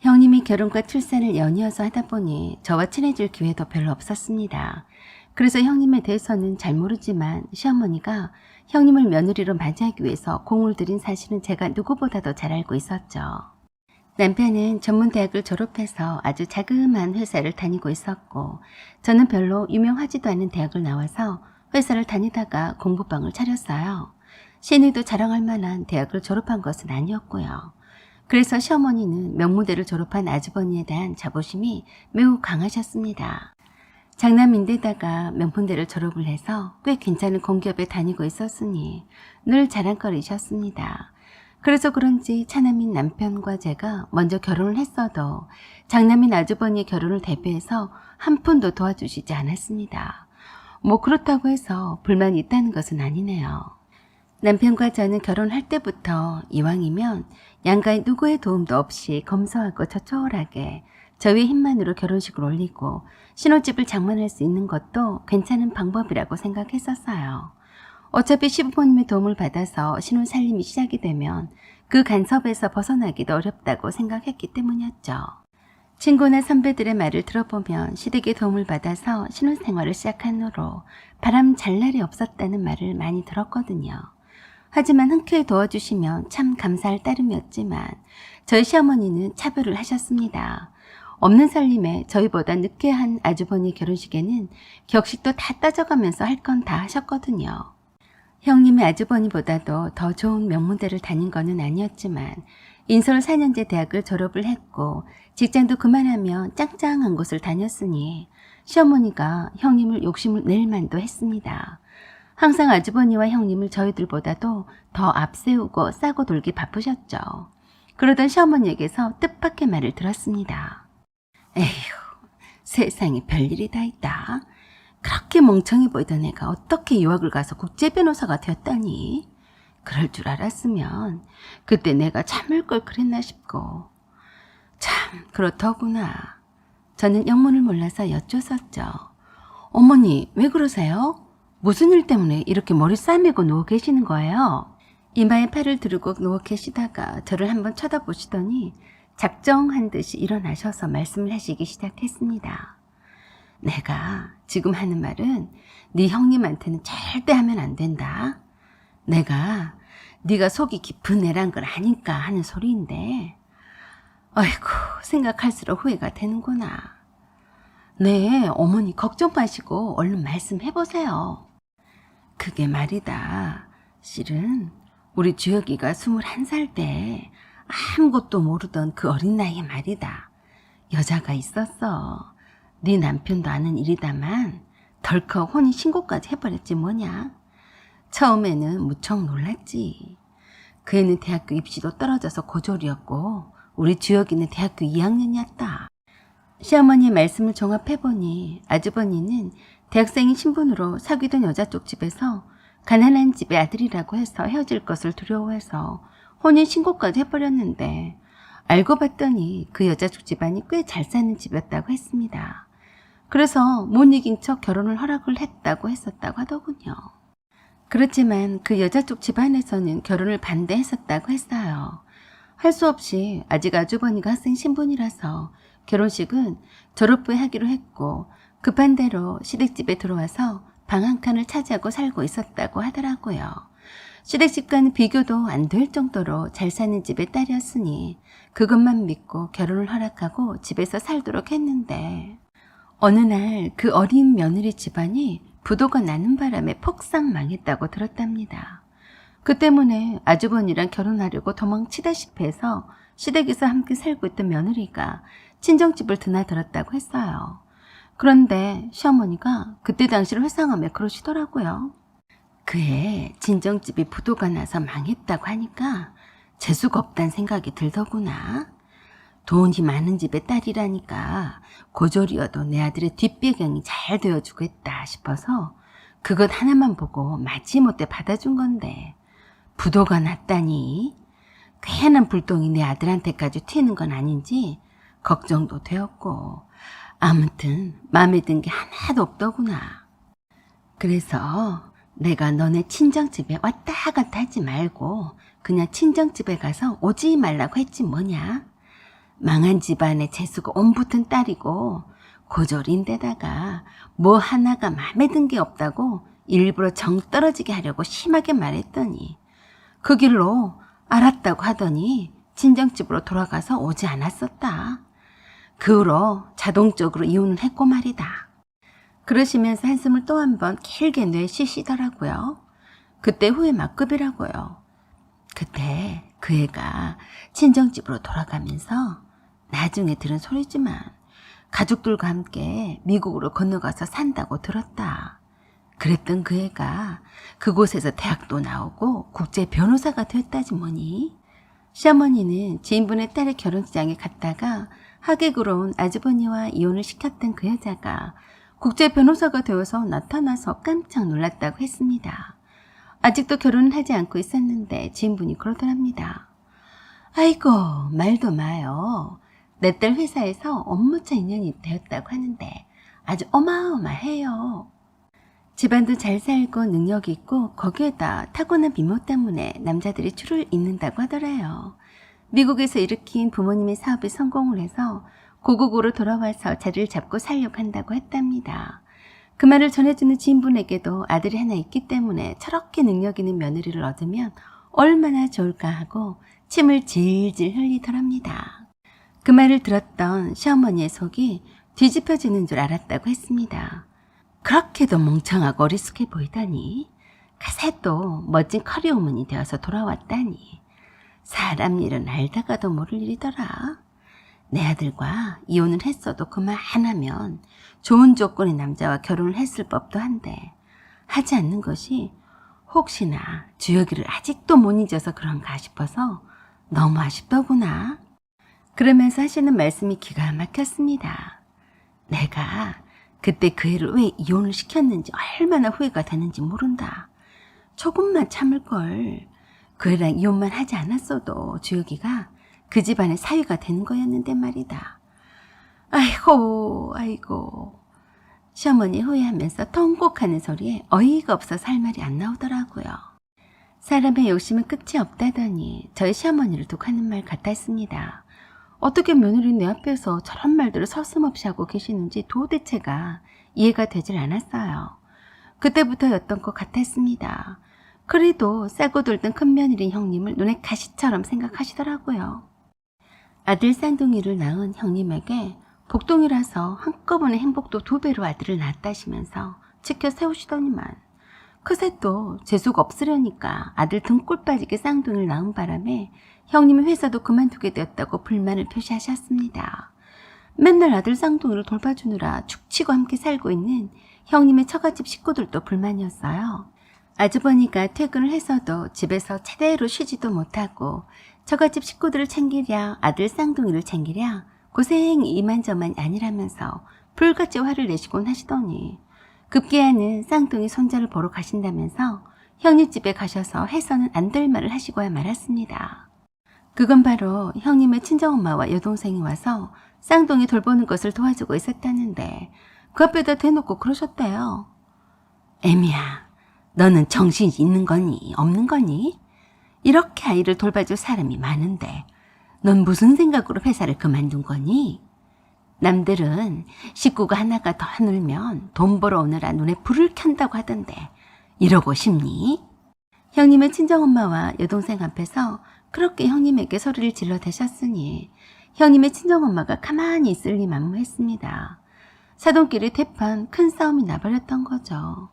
형님이 결혼과 출산을 연이어서 하다 보니 저와 친해질 기회도 별로 없었습니다. 그래서 형님에 대해서는 잘 모르지만 시어머니가 형님을 며느리로 맞이하기 위해서 공을 들인 사실은 제가 누구보다도 잘 알고 있었죠. 남편은 전문대학을 졸업해서 아주 자그마한 회사를 다니고 있었고 저는 별로 유명하지도 않은 대학을 나와서 회사를 다니다가 공부방을 차렸어요. 시누이도 자랑할 만한 대학을 졸업한 것은 아니었고요. 그래서 시어머니는 명문대를 졸업한 아주버니에 대한 자부심이 매우 강하셨습니다. 장남인데다가 명문대를 졸업을 해서 꽤 괜찮은 공기업에 다니고 있었으니 늘 자랑거리셨습니다. 그래서 그런지 차남인 남편과 제가 먼저 결혼을 했어도 장남인 아주버니의 결혼을 대비해서 한 푼도 도와주시지 않았습니다. 뭐 그렇다고 해서 불만이 있다는 것은 아니네요. 남편과 저는 결혼할 때부터 이왕이면 양가의 누구의 도움도 없이 검소하고 저초월하게 저희의 힘만으로 결혼식을 올리고 신혼집을 장만할 수 있는 것도 괜찮은 방법이라고 생각했었어요. 어차피 시부모님의 도움을 받아서 신혼 살림이 시작이 되면 그 간섭에서 벗어나기도 어렵다고 생각했기 때문이었죠. 친구나 선배들의 말을 들어보면 시댁의 도움을 받아서 신혼생활을 시작한 후로 바람 잘 날이 없었다는 말을 많이 들었거든요. 하지만 흔쾌히 도와주시면 참 감사할 따름이었지만 저희 시어머니는 차별을 하셨습니다. 없는 살림에 저희보다 늦게 한 아주버니 결혼식에는 격식도 다 따져가면서 할 건 다 하셨거든요. 형님의 아주버니보다도 더 좋은 명문대를 다닌 거는 아니었지만 인설 4년제 대학을 졸업을 했고 직장도 그만하며 짱짱한 곳을 다녔으니 시어머니가 형님을 욕심을 낼 만도 했습니다. 항상 아주버니와 형님을 저희들보다도 더 앞세우고 싸고 돌기 바쁘셨죠. 그러던 시어머니에게서 뜻밖의 말을 들었습니다. 에휴, 세상에 별일이 다 있다. 그렇게 멍청해 보이던 애가 어떻게 유학을 가서 국제변호사가 되었다니. 그럴 줄 알았으면 그때 내가 참을 걸 그랬나 싶고. 참 그렇더구나. 저는 영문을 몰라서 여쭈었죠. 어머니 왜 그러세요? 무슨 일 때문에 이렇게 머리 싸매고 누워 계시는 거예요? 이마에 팔을 두르고 누워 계시다가 저를 한번 쳐다보시더니 작정한 듯이 일어나셔서 말씀을 하시기 시작했습니다. 내가 지금 하는 말은 네 형님한테는 절대 하면 안 된다. 내가 네가 속이 깊은 애란 걸 아니까 하는 소리인데 아이고 생각할수록 후회가 되는구나. 네 어머니 걱정 마시고 얼른 말씀해보세요. 그게 말이다. 실은 우리 주혁이가 21살 때 아무것도 모르던 그 어린 나이에 말이다. 여자가 있었어. 네 남편도 아는 일이다만 덜컥 혼인신고까지 해버렸지 뭐냐. 처음에는 무척 놀랐지. 그 애는 대학교 입시도 떨어져서 고졸이었고 우리 주혁이는 대학교 2학년이었다. 시어머니의 말씀을 종합해보니 아주버니는 대학생인 신분으로 사귀던 여자 쪽 집에서 가난한 집의 아들이라고 해서 헤어질 것을 두려워해서 혼인신고까지 해버렸는데 알고 봤더니 그 여자 쪽 집안이 꽤 잘 사는 집이었다고 했습니다. 그래서 못 이긴 척 결혼을 허락을 했다고 했었다고 하더군요. 그렇지만 그 여자 쪽 집안에서는 결혼을 반대했었다고 했어요. 할 수 없이 아직 아주버니가 학생 신분이라서 결혼식은 졸업 후에 하기로 했고 급한 대로 시댁집에 들어와서 방 한 칸을 차지하고 살고 있었다고 하더라고요. 시댁집과는 비교도 안 될 정도로 잘 사는 집의 딸이었으니 그것만 믿고 결혼을 허락하고 집에서 살도록 했는데 어느 날 그 어린 며느리 집안이 부도가 나는 바람에 폭삭 망했다고 들었답니다. 그 때문에 아주버니랑 결혼하려고 도망치다시피 해서 시댁에서 함께 살고 있던 며느리가 친정집을 드나들었다고 했어요. 그런데 시어머니가 그때 당시를 회상하며 그러시더라고요. 그의 친정집이 부도가 나서 망했다고 하니까 재수가 없다는 생각이 들더구나. 돈이 많은 집의 딸이라니까 고졸이어도 내 아들의 뒷배경이 잘 되어주겠다 싶어서 그것 하나만 보고 마지못해 받아준 건데 부도가 났다니 괜한 불똥이 내 아들한테까지 튀는 건 아닌지 걱정도 되었고 아무튼 마음에 든 게 하나도 없더구나. 그래서 내가 너네 친정집에 왔다 갔다 하지 말고 그냥 친정집에 가서 오지 말라고 했지 뭐냐. 망한 집안에 재수가 옴붙은 딸이고 고졸인데다가 뭐 하나가 마음에 든 게 없다고 일부러 정 떨어지게 하려고 심하게 말했더니 그 길로 알았다고 하더니 친정집으로 돌아가서 오지 않았었다. 그 후로 자동적으로 이혼을 했고 말이다. 그러시면서 한숨을 또 한 번 길게 내쉬시더라고요. 그때 후회 막급이라고요. 그때 그 애가 친정집으로 돌아가면서 나중에 들은 소리지만 가족들과 함께 미국으로 건너가서 산다고 들었다. 그랬던 그 애가 그곳에서 대학도 나오고 국제 변호사가 됐다지 뭐니. 시어머니는 지인분의 딸의 결혼식장에 갔다가 하객으로 온 아주버니와 이혼을 시켰던 그 여자가 국제 변호사가 되어서 나타나서 깜짝 놀랐다고 했습니다. 아직도 결혼을 하지 않고 있었는데 지인분이 그러더랍니다. 아이고 말도 마요. 내 딸 회사에서 업무차 인연이 되었다고 하는데 아주 어마어마해요. 집안도 잘 살고 능력이 있고 거기에다 타고난 미모 때문에 남자들이 추를 잇는다고 하더래요. 미국에서 일으킨 부모님의 사업에 성공을 해서 고국으로 돌아와서 자리를 잡고 살려고 한다고 했답니다. 그 말을 전해주는 지인분에게도 아들이 하나 있기 때문에 저렇게 능력 있는 며느리를 얻으면 얼마나 좋을까 하고 침을 질질 흘리더랍니다. 그 말을 들었던 시어머니의 속이 뒤집혀지는 줄 알았다고 했습니다. 그렇게도 멍청하고 어리숙해 보이다니 그새 또 멋진 커리어우먼이 되어서 돌아왔다니 사람 일은 알다가도 모를 일이더라. 내 아들과 이혼을 했어도 그만 안 하면 좋은 조건의 남자와 결혼을 했을 법도 한데 하지 않는 것이 혹시나 주혁이를 아직도 못 잊어서 그런가 싶어서 너무 아쉽더구나. 그러면서 하시는 말씀이 기가 막혔습니다. 내가 그때 그 애를 왜 이혼을 시켰는지 얼마나 후회가 되는지 모른다. 조금만 참을걸. 그 애랑 이혼만 하지 않았어도 주혁이가 그 집안의 사위가 되는 거였는데 말이다. 아이고. 시어머니 후회하면서 통곡하는 소리에 어이가 없어서 할 말이 안 나오더라고요. 사람의 욕심은 끝이 없다더니 저희 시어머니를 두고 하는 말 같았습니다. 어떻게 며느리 내 앞에서 저런 말들을 서슴없이 하고 계시는지 도대체가 이해가 되질 않았어요. 그때부터였던 것 같았습니다. 그래도 싸고 돌던 큰 며느리인 형님을 눈에 가시처럼 생각하시더라고요. 아들 쌍둥이를 낳은 형님에게 복동이라서 한꺼번에 행복도 2배로 아들을 낳았다시면서 지켜 세우시더니만 그새 또 재수가 없으려니까 아들 등골 빠지게 쌍둥이를 낳은 바람에 형님의 회사도 그만두게 되었다고 불만을 표시하셨습니다. 맨날 아들 쌍둥이를 돌봐주느라 축치고 함께 살고 있는 형님의 처갓집 식구들도 불만이었어요. 아주버니가 퇴근을 해서도 집에서 제대로 쉬지도 못하고 처갓집 식구들을 챙기랴 아들 쌍둥이를 챙기랴 고생이 이만저만이 아니라면서 불같이 화를 내시곤 하시더니 급기야는 쌍둥이 손자를 보러 가신다면서 형님 집에 가셔서 해서는 안 될 말을 하시고야 말았습니다. 그건 바로 형님의 친정엄마와 여동생이 와서 쌍둥이 돌보는 것을 도와주고 있었다는데 그 앞에다 대놓고 그러셨대요. 애미야, 너는 정신이 있는 거니 없는 거니? 이렇게 아이를 돌봐줄 사람이 많은데 넌 무슨 생각으로 회사를 그만둔 거니? 남들은 식구가 하나가 더 늘면 돈 벌어오느라 눈에 불을 켠다고 하던데 이러고 싶니? 형님의 친정엄마와 여동생 앞에서 그렇게 형님에게 소리를 질러 대셨으니 형님의 친정엄마가 가만히 있을 리 만무했습니다. 사돈끼리 대판 큰 싸움이 나버렸던 거죠.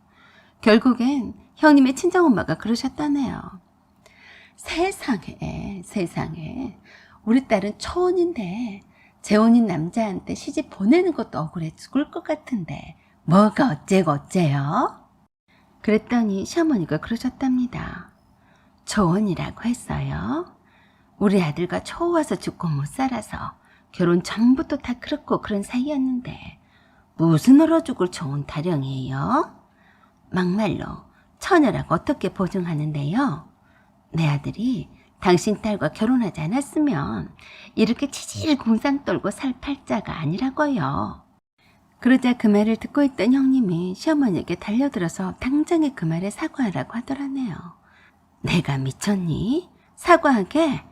결국엔 형님의 친정엄마가 그러셨다네요. 세상에 우리 딸은 초혼인데 재혼인 남자한테 시집 보내는 것도 억울해 죽을 것 같은데 뭐가 어째고 어째요? 그랬더니 시어머니가 그러셨답니다. 초혼이라고 했어요? 우리 아들과 초와서 죽고 못 살아서 결혼 전부터 다 그렇고 그런 사이였는데 무슨 얼어 죽을 좋은 타령이에요? 막말로 처녀라고 어떻게 보증하는데요? 내 아들이 당신 딸과 결혼하지 않았으면 이렇게 치질 공상 떨고 살 팔자가 아니라고요. 그러자 그 말을 듣고 있던 형님이 시어머니에게 달려들어서 당장에 그 말에 사과하라고 하더라네요. 내가 미쳤니? 사과하게?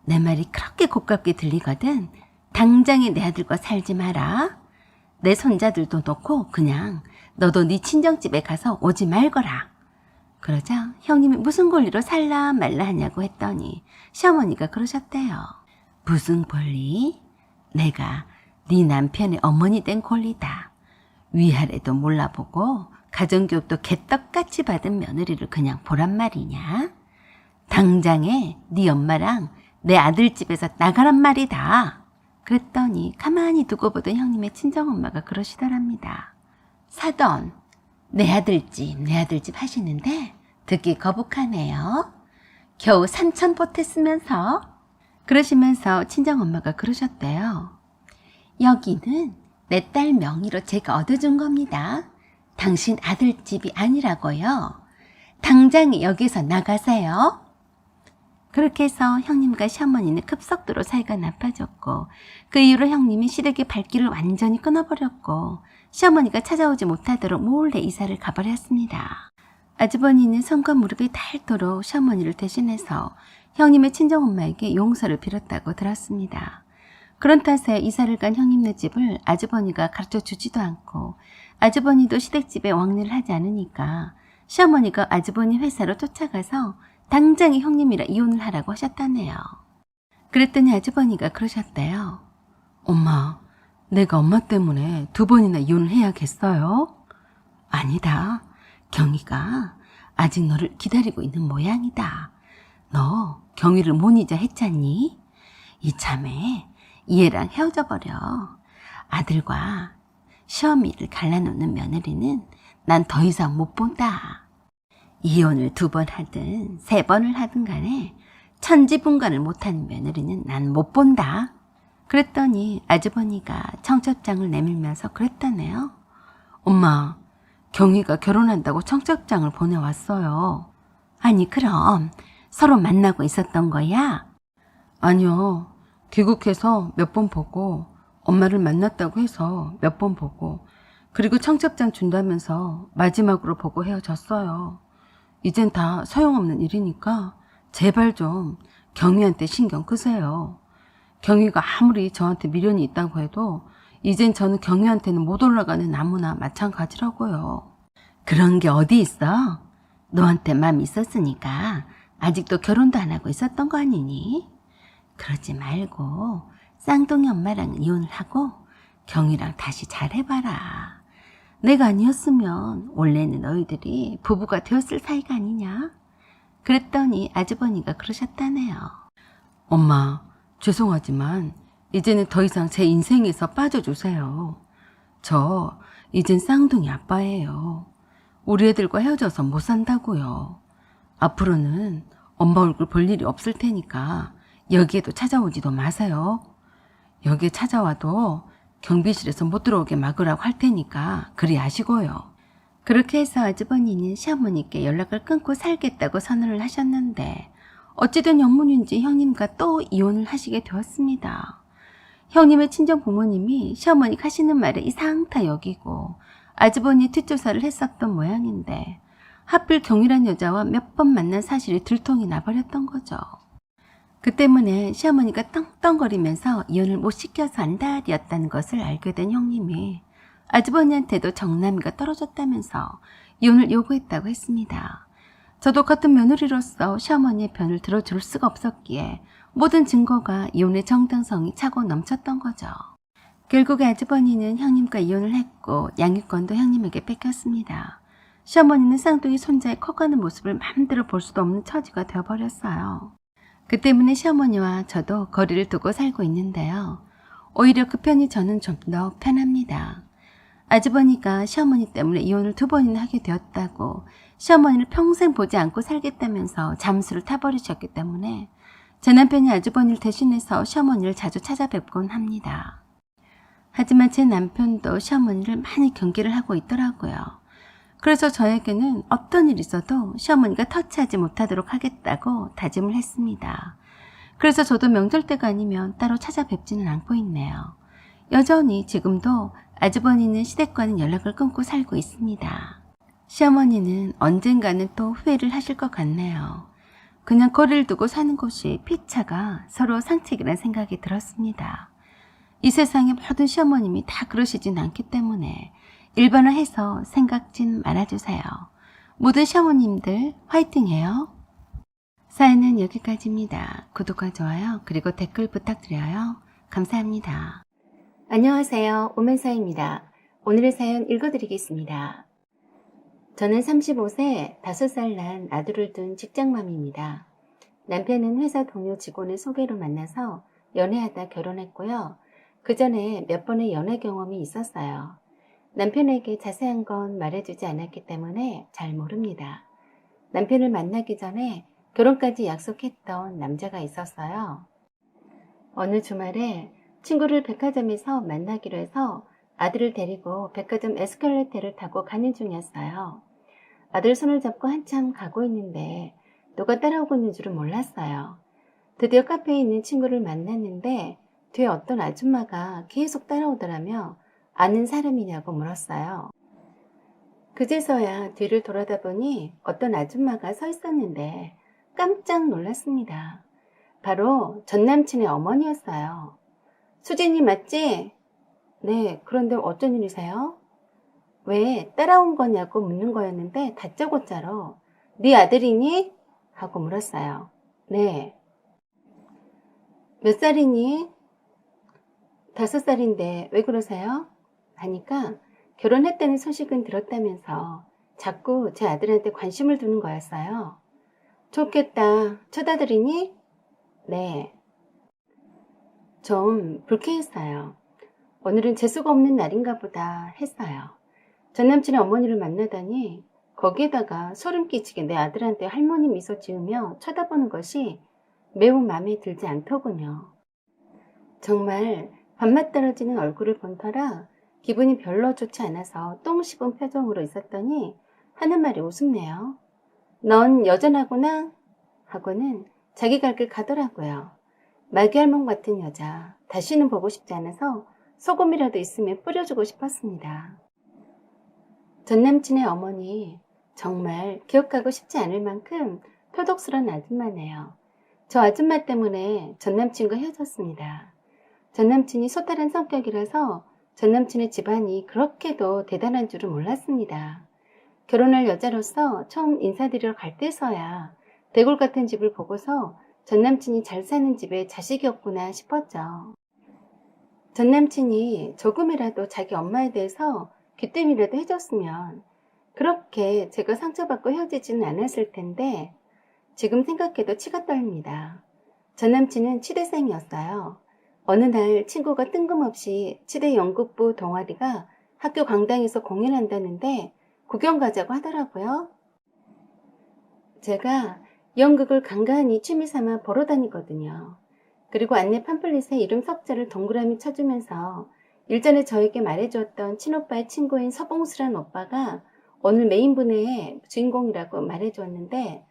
내 말이 그렇게 고깝게 들리거든 당장에 내 아들과 살지 마라. 내 손자들도 놓고 그냥 너도 네 친정집에 가서 오지 말거라. 그러자 형님이 무슨 권리로 살라 말라 하냐고 했더니 시어머니가 그러셨대요. 무슨 권리? 내가 네 남편의 어머니 된 권리다. 위아래도 몰라보고 가정교육도 개떡같이 받은 며느리를 그냥 보란 말이냐? 당장에 네 엄마랑 내 아들 집에서 나가란 말이다. 그랬더니 가만히 두고 보던 형님의 친정엄마가 그러시더랍니다. 사돈, 내 아들집 하시는데 듣기 거북하네요. 겨우 삼천포태 쓰면서. 그러시면서 친정엄마가 그러셨대요. 여기는 내 딸 명의로 제가 얻어준 겁니다. 당신 아들집이 아니라고요. 당장 여기서 나가세요. 그렇게 해서 형님과 시어머니는 급속도로 사이가 나빠졌고 그 이후로 형님이 시댁의 발길을 완전히 끊어버렸고 시어머니가 찾아오지 못하도록 몰래 이사를 가버렸습니다. 아주버니는 손과 무릎이 닳도록 시어머니를 대신해서 형님의 친정엄마에게 용서를 빌었다고 들었습니다. 그런 탓에 이사를 간 형님네 집을 아주버니가 가르쳐주지도 않고 아주버니도 시댁집에 왕래를 하지 않으니까 시어머니가 아주버니 회사로 쫓아가서 당장에 형님이랑 이혼을 하라고 하셨다네요. 그랬더니 아주버니가 그러셨대요. 엄마, 내가 엄마 때문에 2번이나 이혼을 해야겠어요? 아니다. 경희가 아직 너를 기다리고 있는 모양이다. 너 경희를 못 잊어 했잖니? 이참에 얘랑 헤어져 버려. 아들과 시어미를 갈라놓는 며느리는 난 더 이상 못 본다. 이혼을 2번 하든 3번을 하든 간에 천지분간을 못하는 며느리는 난 못 본다. 그랬더니 아주버니가 청첩장을 내밀면서 그랬다네요. 엄마, 경희가 결혼한다고 청첩장을 보내왔어요. 아니 그럼 서로 만나고 있었던 거야? 아니요. 귀국해서 몇 번 보고 엄마를 만났다고 해서 몇 번 보고 그리고 청첩장 준다면서 마지막으로 보고 헤어졌어요. 이젠 다 소용없는 일이니까 제발 좀 경희한테 신경 끄세요. 경희가 아무리 저한테 미련이 있다고 해도 이젠 저는 경희한테는 못 올라가는 나무나 마찬가지라고요. 그런 게 어디 있어? 너한테 마음 있었으니까 아직도 결혼도 안 하고 있었던 거 아니니? 그러지 말고 쌍둥이 엄마랑 이혼을 하고 경희랑 다시 잘 해봐라. 내가 아니었으면 원래는 너희들이 부부가 되었을 사이가 아니냐? 그랬더니 아주버니가 그러셨다네요. 엄마, 죄송하지만 이제는 더 이상 제 인생에서 빠져주세요. 저 이젠 쌍둥이 아빠예요. 우리 애들과 헤어져서 못 산다고요. 앞으로는 엄마 얼굴 볼 일이 없을 테니까 여기에도 찾아오지도 마세요. 여기에 찾아와도 경비실에서 못 들어오게 막으라고 할 테니까 그리 아시고요. 그렇게 해서 아주버니는 시어머니께 연락을 끊고 살겠다고 선언을 하셨는데 어찌된 영문인지 형님과 또 이혼을 하시게 되었습니다. 형님의 친정 부모님이 시어머니 하시는 말에 이상하다 여기고 아주버니 뒷조사를 했었던 모양인데 하필 경이란 여자와 몇 번 만난 사실이 들통이 나버렸던 거죠. 그 때문에 시어머니가 떵떵거리면서 이혼을 못 시켜서 안달이었다는 것을 알게 된 형님이 아주버니한테도 정남이가 떨어졌다면서 이혼을 요구했다고 했습니다. 저도 같은 며느리로서 시어머니의 편을 들어줄 수가 없었기에 모든 증거가 이혼의 정당성이 차고 넘쳤던 거죠. 결국에 아주버니는 형님과 이혼을 했고 양육권도 형님에게 뺏겼습니다. 시어머니는 쌍둥이 손자의 커가는 모습을 마음대로 볼 수도 없는 처지가 되어버렸어요. 그 때문에 시어머니와 저도 거리를 두고 살고 있는데요. 오히려 그 편이 저는 좀 더 편합니다. 아주버니가 시어머니 때문에 이혼을 2번이나 하게 되었다고 시어머니를 평생 보지 않고 살겠다면서 잠수를 타버리셨기 때문에 제 남편이 아주버니를 대신해서 시어머니를 자주 찾아뵙곤 합니다. 하지만 제 남편도 시어머니를 많이 경계를 하고 있더라고요. 그래서 저에게는 어떤 일이 있어도 시어머니가 터치하지 못하도록 하겠다고 다짐을 했습니다. 그래서 저도 명절 때가 아니면 따로 찾아뵙지는 않고 있네요. 여전히 지금도 아주버니는 시댁과는 연락을 끊고 살고 있습니다. 시어머니는 언젠가는 또 후회를 하실 것 같네요. 그냥 거리를 두고 사는 것이 피차가 서로 상책이라는 생각이 들었습니다. 이 세상의 모든 시어머님이 다 그러시진 않기 때문에 일반화해서 생각 진 말아주세요. 모든 시어머님들 화이팅해요. 사연은 여기까지입니다. 구독과 좋아요 그리고 댓글 부탁드려요. 감사합니다. 안녕하세요. 오면사입니다. 오늘의 사연 읽어드리겠습니다. 저는 35세 5살 난 아들을 둔 직장맘입니다. 남편은 회사 동료 직원을 소개로 만나서 연애하다 결혼했고요. 그 전에 몇 번의 연애 경험이 있었어요. 남편에게 자세한 건 말해주지 않았기 때문에 잘 모릅니다. 남편을 만나기 전에 결혼까지 약속했던 남자가 있었어요. 어느 주말에 친구를 백화점에서 만나기로 해서 아들을 데리고 백화점 에스컬레이터를 타고 가는 중이었어요. 아들 손을 잡고 한참 가고 있는데 누가 따라오고 있는 줄은 몰랐어요. 드디어 카페에 있는 친구를 만났는데 뒤에 어떤 아줌마가 계속 따라오더라며 아는 사람이냐고 물었어요. 그제서야 뒤를 돌아다 보니 어떤 아줌마가 서 있었는데 깜짝 놀랐습니다. 바로 전 남친의 어머니였어요. 수진이 맞지? 네, 그런데 어쩐 일이세요? 왜 따라온 거냐고 묻는 거였는데 다짜고짜로 네 아들이니? 하고 물었어요. 네. 몇 살이니? 5살인데 왜 그러세요? 하니까 결혼했다는 소식은 들었다면서 자꾸 제 아들한테 관심을 두는 거였어요. 좋겠다. 쳐다들이니? 네. 좀 불쾌했어요. 오늘은 재수가 없는 날인가 보다 했어요. 전 남친의 어머니를 만나다니 거기에다가 소름 끼치게 내 아들한테 할머니 미소 지으며 쳐다보는 것이 매우 마음에 들지 않더군요. 정말 밥맛 떨어지는 얼굴을 본 터라 기분이 별로 좋지 않아서 똥 씹은 표정으로 있었더니 하는 말이 우습네요. 넌 여전하구나? 하고는 자기 갈 길 가더라고요. 말기알몸 같은 여자 다시는 보고 싶지 않아서 소금이라도 있으면 뿌려주고 싶었습니다. 전 남친의 어머니 정말 기억하고 싶지 않을 만큼 표독스러운 아줌마네요. 저 아줌마 때문에 전 남친과 헤어졌습니다. 전 남친이 소탈한 성격이라서 전 남친의 집안이 그렇게도 대단한 줄은 몰랐습니다. 결혼할 여자로서 처음 인사드리러 갈 때서야 대골 같은 집을 보고서 전 남친이 잘 사는 집에 자식이 없구나 싶었죠. 전 남친이 조금이라도 자기 엄마에 대해서 귀뜸이라도 해줬으면 그렇게 제가 상처받고 헤어지지는 않았을 텐데 지금 생각해도 치가 떨립니다. 전 남친은 치대생이었어요. 어느 날 친구가 뜬금없이 치대 연극부 동아리가 학교 강당에서 공연한다는데 구경 가자고 하더라고요. 제가 연극을 간간히 취미삼아 보러 다니거든요. 그리고 안내 팜플릿에 이름 석자를 동그라미 쳐주면서 일전에 저에게 말해주었던 친오빠의 친구인 서봉수란 오빠가 오늘 메인 분해의 주인공이라고 말해주었는데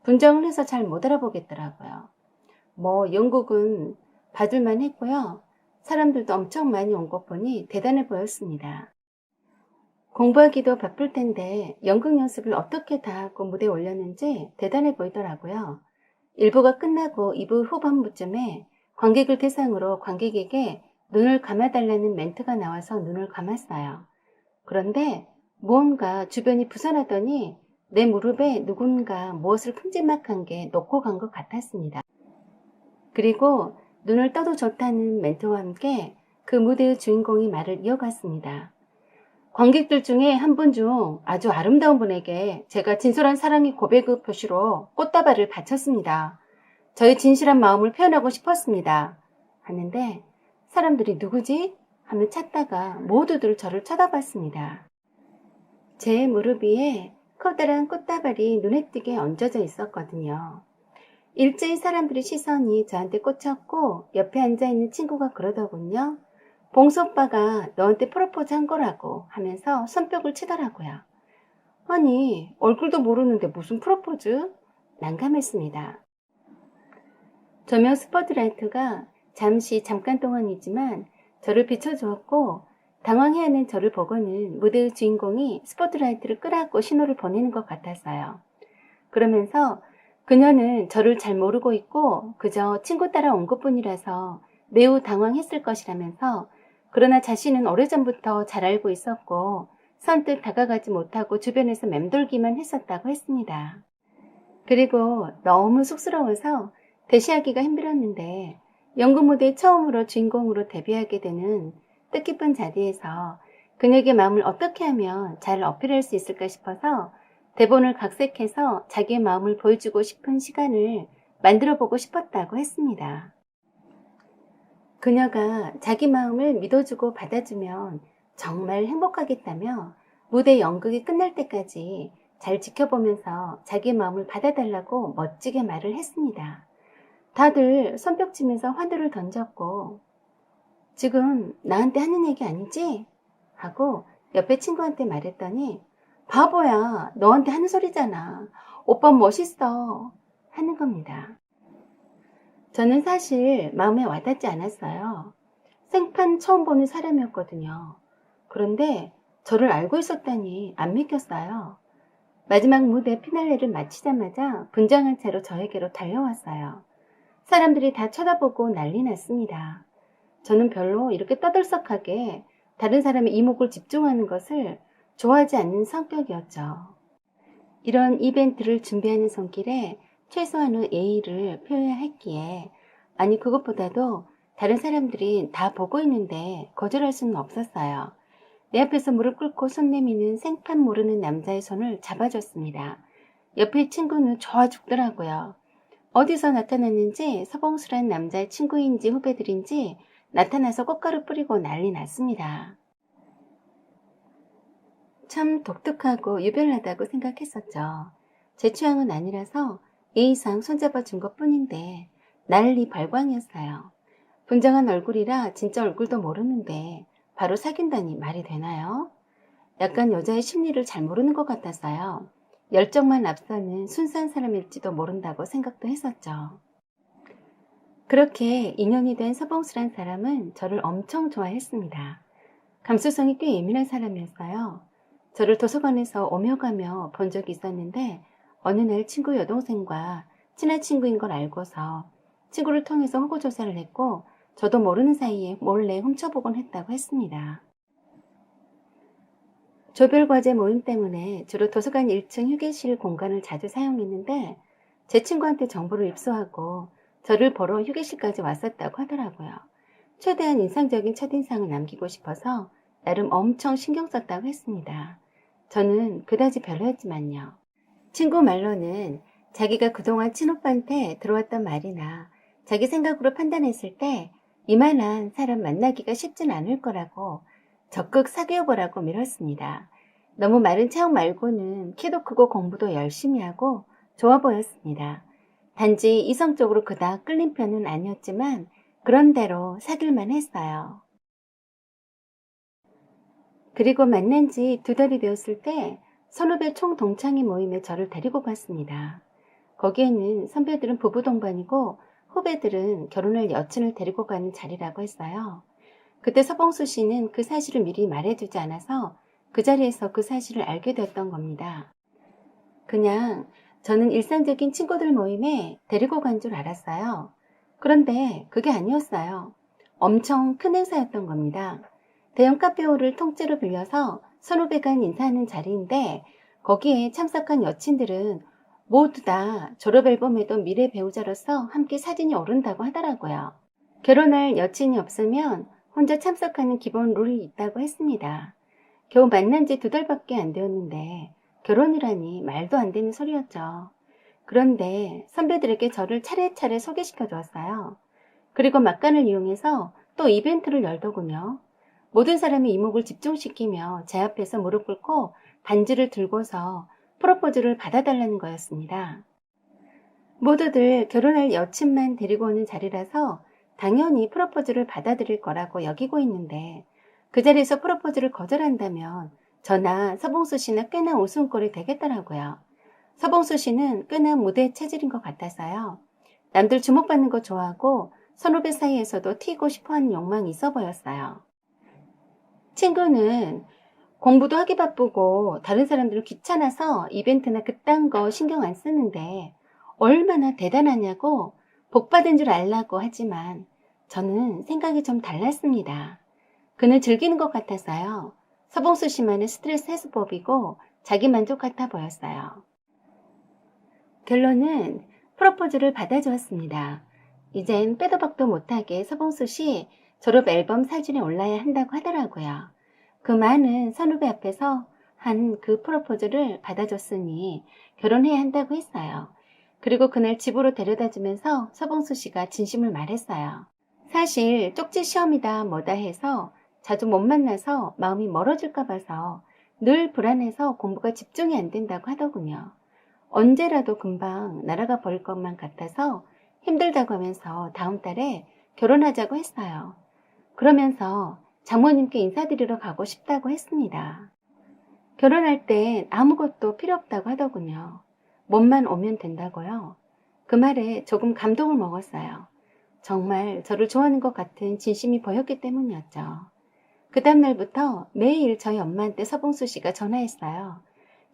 분장을 해서 잘 못 알아보겠더라고요. 뭐 연극은 봐줄만 했고요. 사람들도 엄청 많이 온 것 보니 대단해 보였습니다. 공부하기도 바쁠 텐데 연극 연습을 어떻게 다 하고 무대에 올렸는지 대단해 보이더라고요. 1부가 끝나고 2부 후반부쯤에 관객을 대상으로 관객에게 눈을 감아달라는 멘트가 나와서 눈을 감았어요. 그런데 무언가 주변이 부산하더니 내 무릎에 누군가 무엇을 큼지막한 게 놓고 간 것 같았습니다. 그리고 눈을 떠도 좋다는 멘트와 함께 그 무대의 주인공이 말을 이어갔습니다. 관객들 중에 한 분 중 아주 아름다운 분에게 제가 진솔한 사랑의 고백의 표시로 꽃다발을 바쳤습니다. 저의 진실한 마음을 표현하고 싶었습니다. 하는데 사람들이 누구지? 하며 찾다가 모두들 저를 쳐다봤습니다. 제 무릎 위에 커다란 꽃다발이 눈에 띄게 얹어져 있었거든요. 일제히 사람들의 시선이 저한테 꽂혔고 옆에 앉아있는 친구가 그러더군요. 봉수 오빠가 너한테 프로포즈 한 거라고 하면서 손뼉을 치더라고요. 아니 얼굴도 모르는데 무슨 프로포즈? 난감했습니다. 조명 스포트라이트가 잠깐 동안이지만 저를 비춰주었고 당황해하는 저를 보고는 무대의 주인공이 스포트라이트를 끄라고 신호를 보내는 것 같았어요. 그러면서 그녀는 저를 잘 모르고 있고 그저 친구 따라 온 것뿐이라서 매우 당황했을 것이라면서 그러나 자신은 오래전부터 잘 알고 있었고 선뜻 다가가지 못하고 주변에서 맴돌기만 했었다고 했습니다. 그리고 너무 쑥스러워서 대시하기가 힘들었는데 연극 무대에 처음으로 주인공으로 데뷔하게 되는 뜻깊은 자리에서 그녀에게 마음을 어떻게 하면 잘 어필할 수 있을까 싶어서 대본을 각색해서 자기의 마음을 보여주고 싶은 시간을 만들어보고 싶었다고 했습니다. 그녀가 자기 마음을 믿어주고 받아주면 정말 행복하겠다며 무대 연극이 끝날 때까지 잘 지켜보면서 자기 마음을 받아달라고 멋지게 말을 했습니다. 다들 손뼉치면서 환호를 던졌고 지금 나한테 하는 얘기 아니지? 하고 옆에 친구한테 말했더니 바보야 너한테 하는 소리잖아. 오빠 멋있어 하는 겁니다. 저는 사실 마음에 와닿지 않았어요. 생판 처음 보는 사람이었거든요. 그런데 저를 알고 있었다니 안 믿겼어요. 마지막 무대 피날레를 마치자마자 분장한 채로 저에게로 달려왔어요. 사람들이 다 쳐다보고 난리 났습니다. 저는 별로 이렇게 떠들썩하게 다른 사람의 이목을 집중하는 것을 좋아하지 않는 성격이었죠. 이런 이벤트를 준비하는 손길에 최소한의 예의를 표해야 했기에 아니 그것보다도 다른 사람들이 다 보고 있는데 거절할 수는 없었어요. 내 앞에서 무릎 꿇고 손 내미는 생판 모르는 남자의 손을 잡아줬습니다. 옆에 친구는 좋아 죽더라고요. 어디서 나타났는지 서봉수란 남자의 친구인지 후배들인지 나타나서 꽃가루 뿌리고 난리 났습니다. 참 독특하고 유별나다고 생각했었죠. 제 취향은 아니라서 예의상 손잡아 준 것뿐인데 난리 발광이었어요. 분장한 얼굴이라 진짜 얼굴도 모르는데 바로 사귄다니 말이 되나요? 약간 여자의 심리를 잘 모르는 것 같았어요. 열정만 앞서는 순수한 사람일지도 모른다고 생각도 했었죠. 그렇게 인연이 된 서봉수란 사람은 저를 엄청 좋아했습니다. 감수성이 꽤 예민한 사람이었어요. 저를 도서관에서 오며 가며 본 적이 있었는데 어느 날 친구 여동생과 친한 친구인 걸 알고서 친구를 통해서 호구조사를 했고 저도 모르는 사이에 몰래 훔쳐보곤 했다고 했습니다. 조별과제 모임 때문에 주로 도서관 1층 휴게실 공간을 자주 사용했는데 제 친구한테 정보를 입수하고 저를 보러 휴게실까지 왔었다고 하더라고요. 최대한 인상적인 첫인상을 남기고 싶어서 나름 엄청 신경 썼다고 했습니다. 저는 그다지 별로였지만요. 친구 말로는 자기가 그동안 친오빠한테 들어왔던 말이나 자기 생각으로 판단했을 때 이만한 사람 만나기가 쉽진 않을 거라고 적극 사귀어보라고 밀었습니다. 너무 마른 체형 말고는 키도 크고 공부도 열심히 하고 좋아 보였습니다. 단지 이성적으로 그닥 끌린 편은 아니었지만 그런대로 사귈만 했어요. 그리고 만난 지 2달이 되었을 때 선후배 총동창회 모임에 저를 데리고 갔습니다. 거기에는 선배들은 부부 동반이고 후배들은 결혼할 여친을 데리고 가는 자리라고 했어요. 그때 서봉수 씨는 그 사실을 미리 말해주지 않아서 그 자리에서 그 사실을 알게 됐던 겁니다. 그냥 저는 일상적인 친구들 모임에 데리고 간 줄 알았어요. 그런데 그게 아니었어요. 엄청 큰 행사였던 겁니다. 대형 카페홀을 통째로 빌려서 선후배 간 인사하는 자리인데 거기에 참석한 여친들은 모두 다 졸업앨범에도 미래 배우자로서 함께 사진이 오른다고 하더라고요. 결혼할 여친이 없으면 혼자 참석하는 기본 룰이 있다고 했습니다. 겨우 만난 지 2달밖에 안 되었는데 결혼이라니 말도 안 되는 소리였죠. 그런데 선배들에게 저를 차례차례 소개시켜 주었어요. 그리고 막간을 이용해서 또 이벤트를 열더군요. 모든 사람이 이목을 집중시키며 제 앞에서 무릎 꿇고 반지를 들고서 프로포즈를 받아달라는 거였습니다. 모두들 결혼할 여친만 데리고 오는 자리라서 당연히 프로포즈를 받아들일 거라고 여기고 있는데 그 자리에서 프로포즈를 거절한다면 저나 서봉수 씨나 꽤나 웃음꼴이 되겠더라고요. 서봉수 씨는 꽤나 무대 체질인 것 같아서요. 남들 주목받는 거 좋아하고 선후배 사이에서도 튀고 싶어하는 욕망이 있어 보였어요. 친구는 공부도 하기 바쁘고 다른 사람들은 귀찮아서 이벤트나 그딴 거 신경 안 쓰는데 얼마나 대단하냐고 복 받은 줄 알라고 하지만 저는 생각이 좀 달랐습니다. 그는 즐기는 것 같아서요. 서봉수 씨만의 스트레스 해소법이고 자기 만족 같아 보였어요. 결론은 프로포즈를 받아주었습니다. 이젠 빼도 박도 못하게 서봉수 씨 졸업 앨범 사진에 올라야 한다고 하더라고요. 그 많은 선후배 앞에서 한 그 프로포즈를 받아줬으니 결혼해야 한다고 했어요. 그리고 그날 집으로 데려다 주면서 서봉수 씨가 진심을 말했어요. 사실 쪽지 시험이다 뭐다 해서 자주 못 만나서 마음이 멀어질까 봐서 늘 불안해서 공부가 집중이 안 된다고 하더군요. 언제라도 금방 날아가 버릴 것만 같아서 힘들다고 하면서 다음 달에 결혼하자고 했어요. 그러면서 장모님께 인사드리러 가고 싶다고 했습니다. 결혼할 땐 아무것도 필요 없다고 하더군요. 몸만 오면 된다고요. 그 말에 조금 감동을 먹었어요. 정말 저를 좋아하는 것 같은 진심이 보였기 때문이었죠. 그 다음날부터 매일 저희 엄마한테 서봉수 씨가 전화했어요.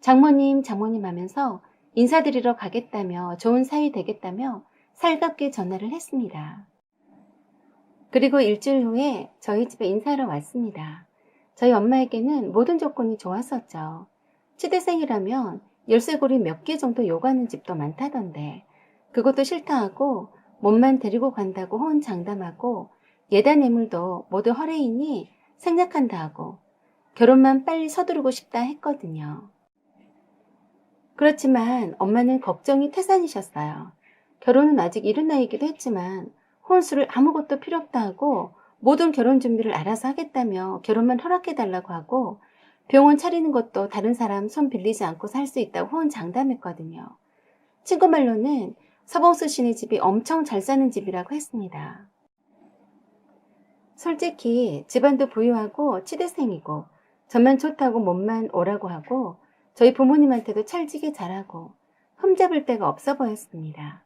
장모님, 장모님 하면서 인사드리러 가겠다며 좋은 사위 되겠다며 살갑게 전화를 했습니다. 그리고 일주일 후에 저희 집에 인사하러 왔습니다. 저희 엄마에게는 모든 조건이 좋았었죠. 치대생이라면 열쇠고리 몇 개 정도 요구하는 집도 많다던데 그것도 싫다 하고 몸만 데리고 간다고 호언장담하고 예단 예물도 모두 허례이니 생략한다 하고 결혼만 빨리 서두르고 싶다 했거든요. 그렇지만 엄마는 걱정이 태산이셨어요. 결혼은 아직 이른 나이이기도 했지만 혼수를 아무것도 필요 없다 하고 모든 결혼 준비를 알아서 하겠다며 결혼만 허락해달라고 하고 병원 차리는 것도 다른 사람 손 빌리지 않고 살 수 있다고 호언장담했거든요. 친구 말로는 서봉수 씨네 집이 엄청 잘 사는 집이라고 했습니다. 솔직히 집안도 부유하고 치대생이고 저만 좋다고 몸만 오라고 하고 저희 부모님한테도 찰지게 잘하고 흠잡을 데가 없어 보였습니다.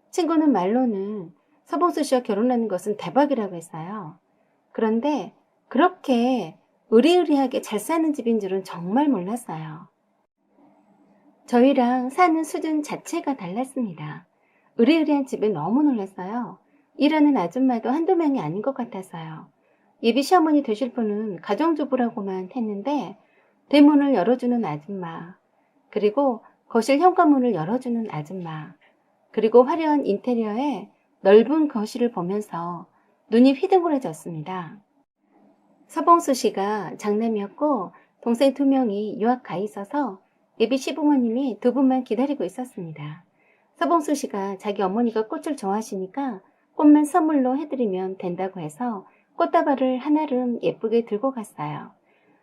친구는 말로는 서봉수 씨와 결혼하는 것은 대박이라고 했어요. 그런데 그렇게 의리의리하게 잘 사는 집인 줄은 정말 몰랐어요. 저희랑 사는 수준 자체가 달랐습니다. 의리의리한 집에 너무 놀랐어요. 일하는 아줌마도 한두 명이 아닌 것 같아서요. 예비 시어머니 되실 분은 가정주부라고만 했는데 대문을 열어주는 아줌마, 그리고 거실 현관문을 열어주는 아줌마, 그리고 화려한 인테리어에 넓은 거실을 보면서 눈이 휘둥그레졌습니다. 서봉수 씨가 장남이었고 동생 2명이 유학 가 있어서 예비 시부모님이 2분만 기다리고 있었습니다. 서봉수 씨가 자기 어머니가 꽃을 좋아하시니까 꽃만 선물로 해드리면 된다고 해서 꽃다발을 한아름 예쁘게 들고 갔어요.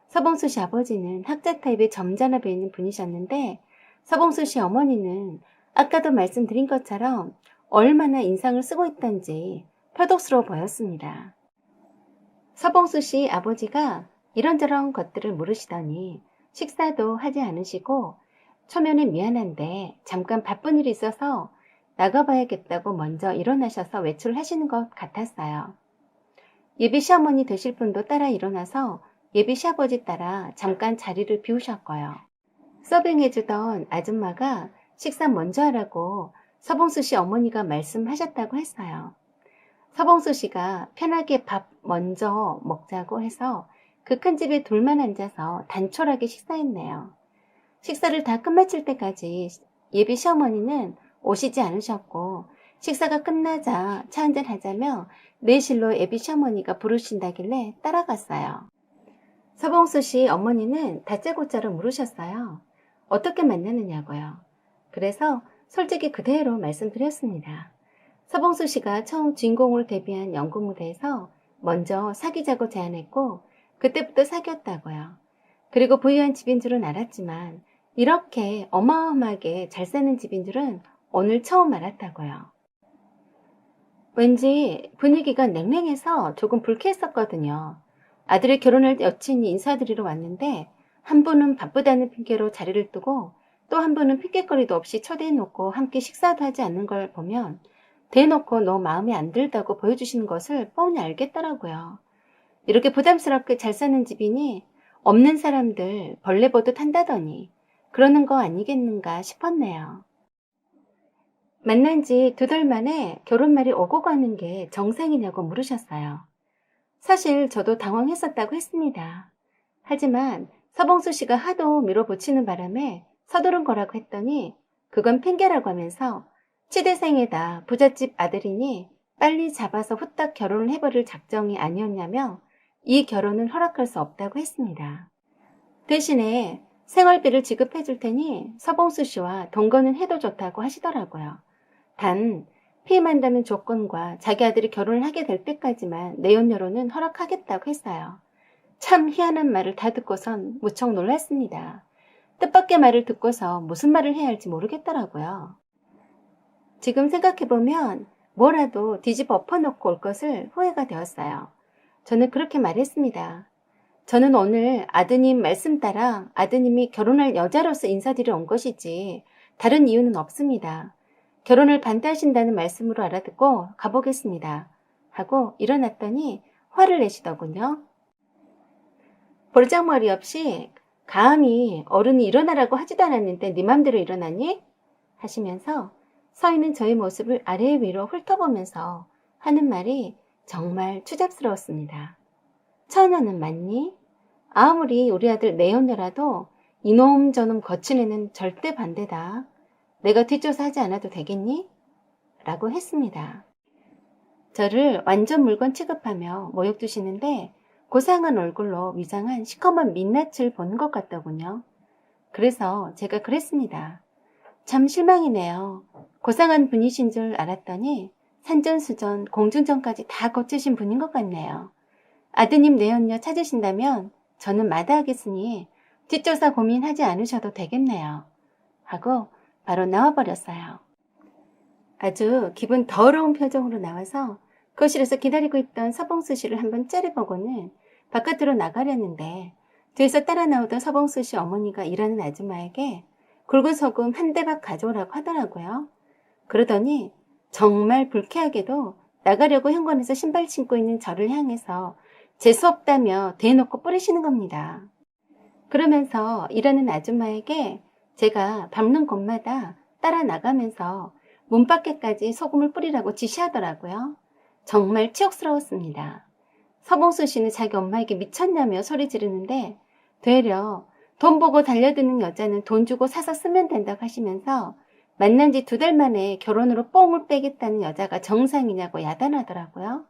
서봉수 씨 아버지는 학자 타입의 점잖아 보이는 분이셨는데 서봉수 씨 어머니는 아까도 말씀드린 것처럼 얼마나 인상을 쓰고 있던지 표독스러워 보였습니다. 서봉수 씨 아버지가 이런저런 것들을 물으시더니 식사도 하지 않으시고 초면에 미안한데 잠깐 바쁜 일이 있어서 나가봐야겠다고 먼저 일어나셔서 외출하시는 것 같았어요. 예비 시어머니 되실 분도 따라 일어나서 예비 시아버지 따라 잠깐 자리를 비우셨고요. 서빙해주던 아줌마가 식사 먼저 하라고 서봉수 씨 어머니가 말씀하셨다고 했어요. 서봉수 씨가 편하게 밥 먼저 먹자고 해서 그 큰 집에 둘만 앉아서 단촐하게 식사했네요. 식사를 다 끝마칠 때까지 예비 시어머니는 오시지 않으셨고 식사가 끝나자 차 한잔 하자며 내실로 예비 시어머니가 부르신다길래 따라갔어요. 서봉수 씨 어머니는 다짜고짜로 물으셨어요. 어떻게 만나느냐고요. 그래서 솔직히 그대로 말씀드렸습니다. 서봉수 씨가 처음 주인공으로 데뷔한 연극 무대에서 먼저 사귀자고 제안했고 그때부터 사귀었다고요. 그리고 부유한 집인 줄은 알았지만 이렇게 어마어마하게 잘 사는 집인 줄은 오늘 처음 알았다고요. 왠지 분위기가 냉랭해서 조금 불쾌했었거든요. 아들의 결혼할 여친이 인사드리러 왔는데 한 분은 바쁘다는 핑계로 자리를 뜨고 또 한 분은 핑계거리도 없이 초대해놓고 함께 식사도 하지 않는 걸 보면 대놓고 너 마음에 안 들다고 보여주시는 것을 뻔히 알겠더라고요. 이렇게 부담스럽게 잘 사는 집이니 없는 사람들 벌레 보듯 한다더니 그러는 거 아니겠는가 싶었네요. 만난 지 2달 만에 결혼말이 오고 가는 게 정상이냐고 물으셨어요. 사실 저도 당황했었다고 했습니다. 하지만 서봉수 씨가 하도 밀어붙이는 바람에 서두른 거라고 했더니 그건 핑계라고 하면서 치대생에다 부잣집 아들이니 빨리 잡아서 후딱 결혼을 해버릴 작정이 아니었냐며 이 결혼은 허락할 수 없다고 했습니다. 대신에 생활비를 지급해 줄 테니 서봉수 씨와 동거는 해도 좋다고 하시더라고요. 단 피임한다는 조건과 자기 아들이 결혼을 하게 될 때까지만 내연녀로는 허락하겠다고 했어요. 참 희한한 말을 다 듣고선 무척 놀랐습니다. 뜻밖의 말을 듣고서 무슨 말을 해야 할지 모르겠더라고요. 지금 생각해보면 뭐라도 뒤집어 엎어놓고 올 것을 후회가 되었어요. 저는 그렇게 말했습니다. 저는 오늘 아드님 말씀 따라 아드님이 결혼할 여자로서 인사드리러 온 것이지 다른 이유는 없습니다. 결혼을 반대하신다는 말씀으로 알아듣고 가보겠습니다. 하고 일어났더니 화를 내시더군요. 볼짝머리 없이 감히 어른이 일어나라고 하지도 않았는데 네 맘대로 일어나니? 하시면서 서 있는 저의 모습을 아래 위로 훑어보면서 하는 말이 정말 추잡스러웠습니다. 처녀는 맞니? 아무리 우리 아들 내연녀라도 이놈 저놈 거친 애는 절대 반대다. 내가 뒷조사하지 않아도 되겠니? 라고 했습니다. 저를 완전 물건 취급하며 모욕 두시는데 고상한 얼굴로 위장한 시커먼 민낯을 보는 것 같더군요. 그래서 제가 그랬습니다. 참 실망이네요. 고상한 분이신 줄 알았더니 산전수전, 공중전까지 다 거치신 분인 것 같네요. 아드님 내연녀 찾으신다면 저는 마다하겠으니 뒷조사 고민하지 않으셔도 되겠네요. 하고 바로 나와버렸어요. 아주 기분 더러운 표정으로 나와서 거실에서 기다리고 있던 서봉수 씨를 한번 째려보고는 바깥으로 나가려는데 뒤에서 따라 나오던 서봉수 씨 어머니가 일하는 아줌마에게 굵은 소금 한 대박 가져오라고 하더라고요. 그러더니 정말 불쾌하게도 나가려고 현관에서 신발 신고 있는 저를 향해서 재수없다며 대놓고 뿌리시는 겁니다. 그러면서 일하는 아줌마에게 제가 밟는 곳마다 따라 나가면서 문 밖에까지 소금을 뿌리라고 지시하더라고요. 정말 치욕스러웠습니다. 서봉수 씨는 자기 엄마에게 미쳤냐며 소리 지르는데 되려 돈 보고 달려드는 여자는 돈 주고 사서 쓰면 된다고 하시면서 만난 지 2달 만에 결혼으로 뽕을 빼겠다는 여자가 정상이냐고 야단하더라고요.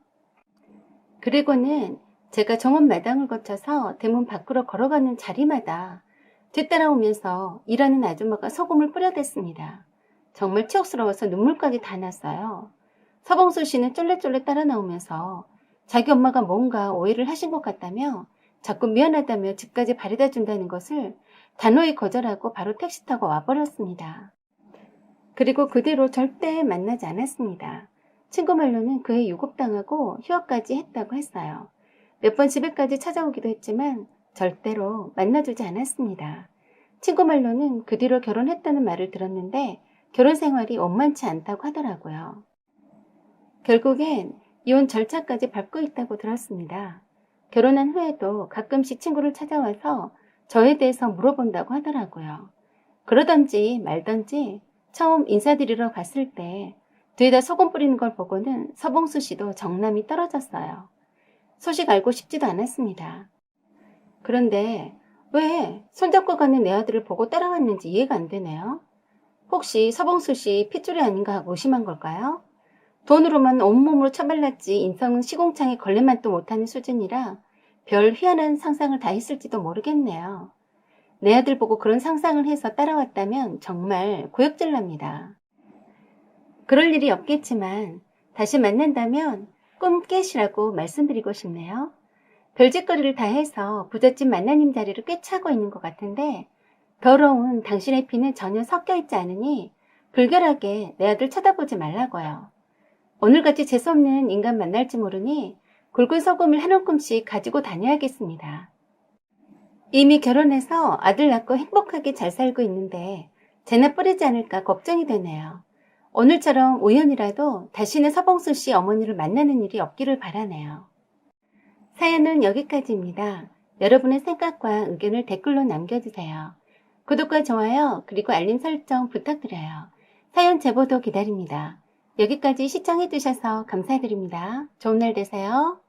그리고는 제가 정원 마당을 거쳐서 대문 밖으로 걸어가는 자리마다 뒤따라오면서 일하는 아줌마가 소금을 뿌려댔습니다. 정말 치욕스러워서 눈물까지 다 났어요. 서봉수 씨는 쫄래쫄래 따라 나오면서 자기 엄마가 뭔가 오해를 하신 것 같다며 자꾸 미안하다며 집까지 바래다 준다는 것을 단호히 거절하고 바로 택시 타고 와버렸습니다. 그리고 그 뒤로 절대 만나지 않았습니다. 친구 말로는 그에 유급당하고 휴학까지 했다고 했어요. 몇 번 집에까지 찾아오기도 했지만 절대로 만나주지 않았습니다. 친구 말로는 그 뒤로 결혼했다는 말을 들었는데 결혼 생활이 원만치 않다고 하더라고요. 결국엔 이혼 절차까지 밟고 있다고 들었습니다. 결혼한 후에도 가끔씩 친구를 찾아와서 저에 대해서 물어본다고 하더라고요. 그러던지 말던지 처음 인사드리러 갔을 때 뒤에다 소금 뿌리는 걸 보고는 서봉수 씨도 정남이 떨어졌어요. 소식 알고 싶지도 않았습니다. 그런데 왜 손잡고 가는 내 아들을 보고 따라왔는지 이해가 안 되네요. 혹시 서봉수 씨 핏줄이 아닌가 하고 의심한 걸까요? 돈으로만 온몸으로 처발랐지 인성은 시궁창에 걸레맛도 못하는 수준이라 별 희한한 상상을 다 했을지도 모르겠네요. 내 아들 보고 그런 상상을 해서 따라왔다면 정말 구역질납니다. 그럴 일이 없겠지만 다시 만난다면 꿈 깨시라고 말씀드리고 싶네요. 별짓거리를 다 해서 부잣집 만나님 자리를 꿰차고 있는 것 같은데 더러운 당신의 피는 전혀 섞여 있지 않으니 불결하게 내 아들 쳐다보지 말라고요. 오늘같이 재수없는 인간 만날지 모르니 굵은 소금을 한 움큼씩 가지고 다녀야겠습니다. 이미 결혼해서 아들 낳고 행복하게 잘 살고 있는데 재나 뿌리지 않을까 걱정이 되네요. 오늘처럼 우연이라도 다시는 서봉수 씨 어머니를 만나는 일이 없기를 바라네요. 사연은 여기까지입니다. 여러분의 생각과 의견을 댓글로 남겨주세요. 구독과 좋아요 그리고 알림 설정 부탁드려요. 사연 제보도 기다립니다. 여기까지 시청해주셔서 감사드립니다. 좋은 날 되세요.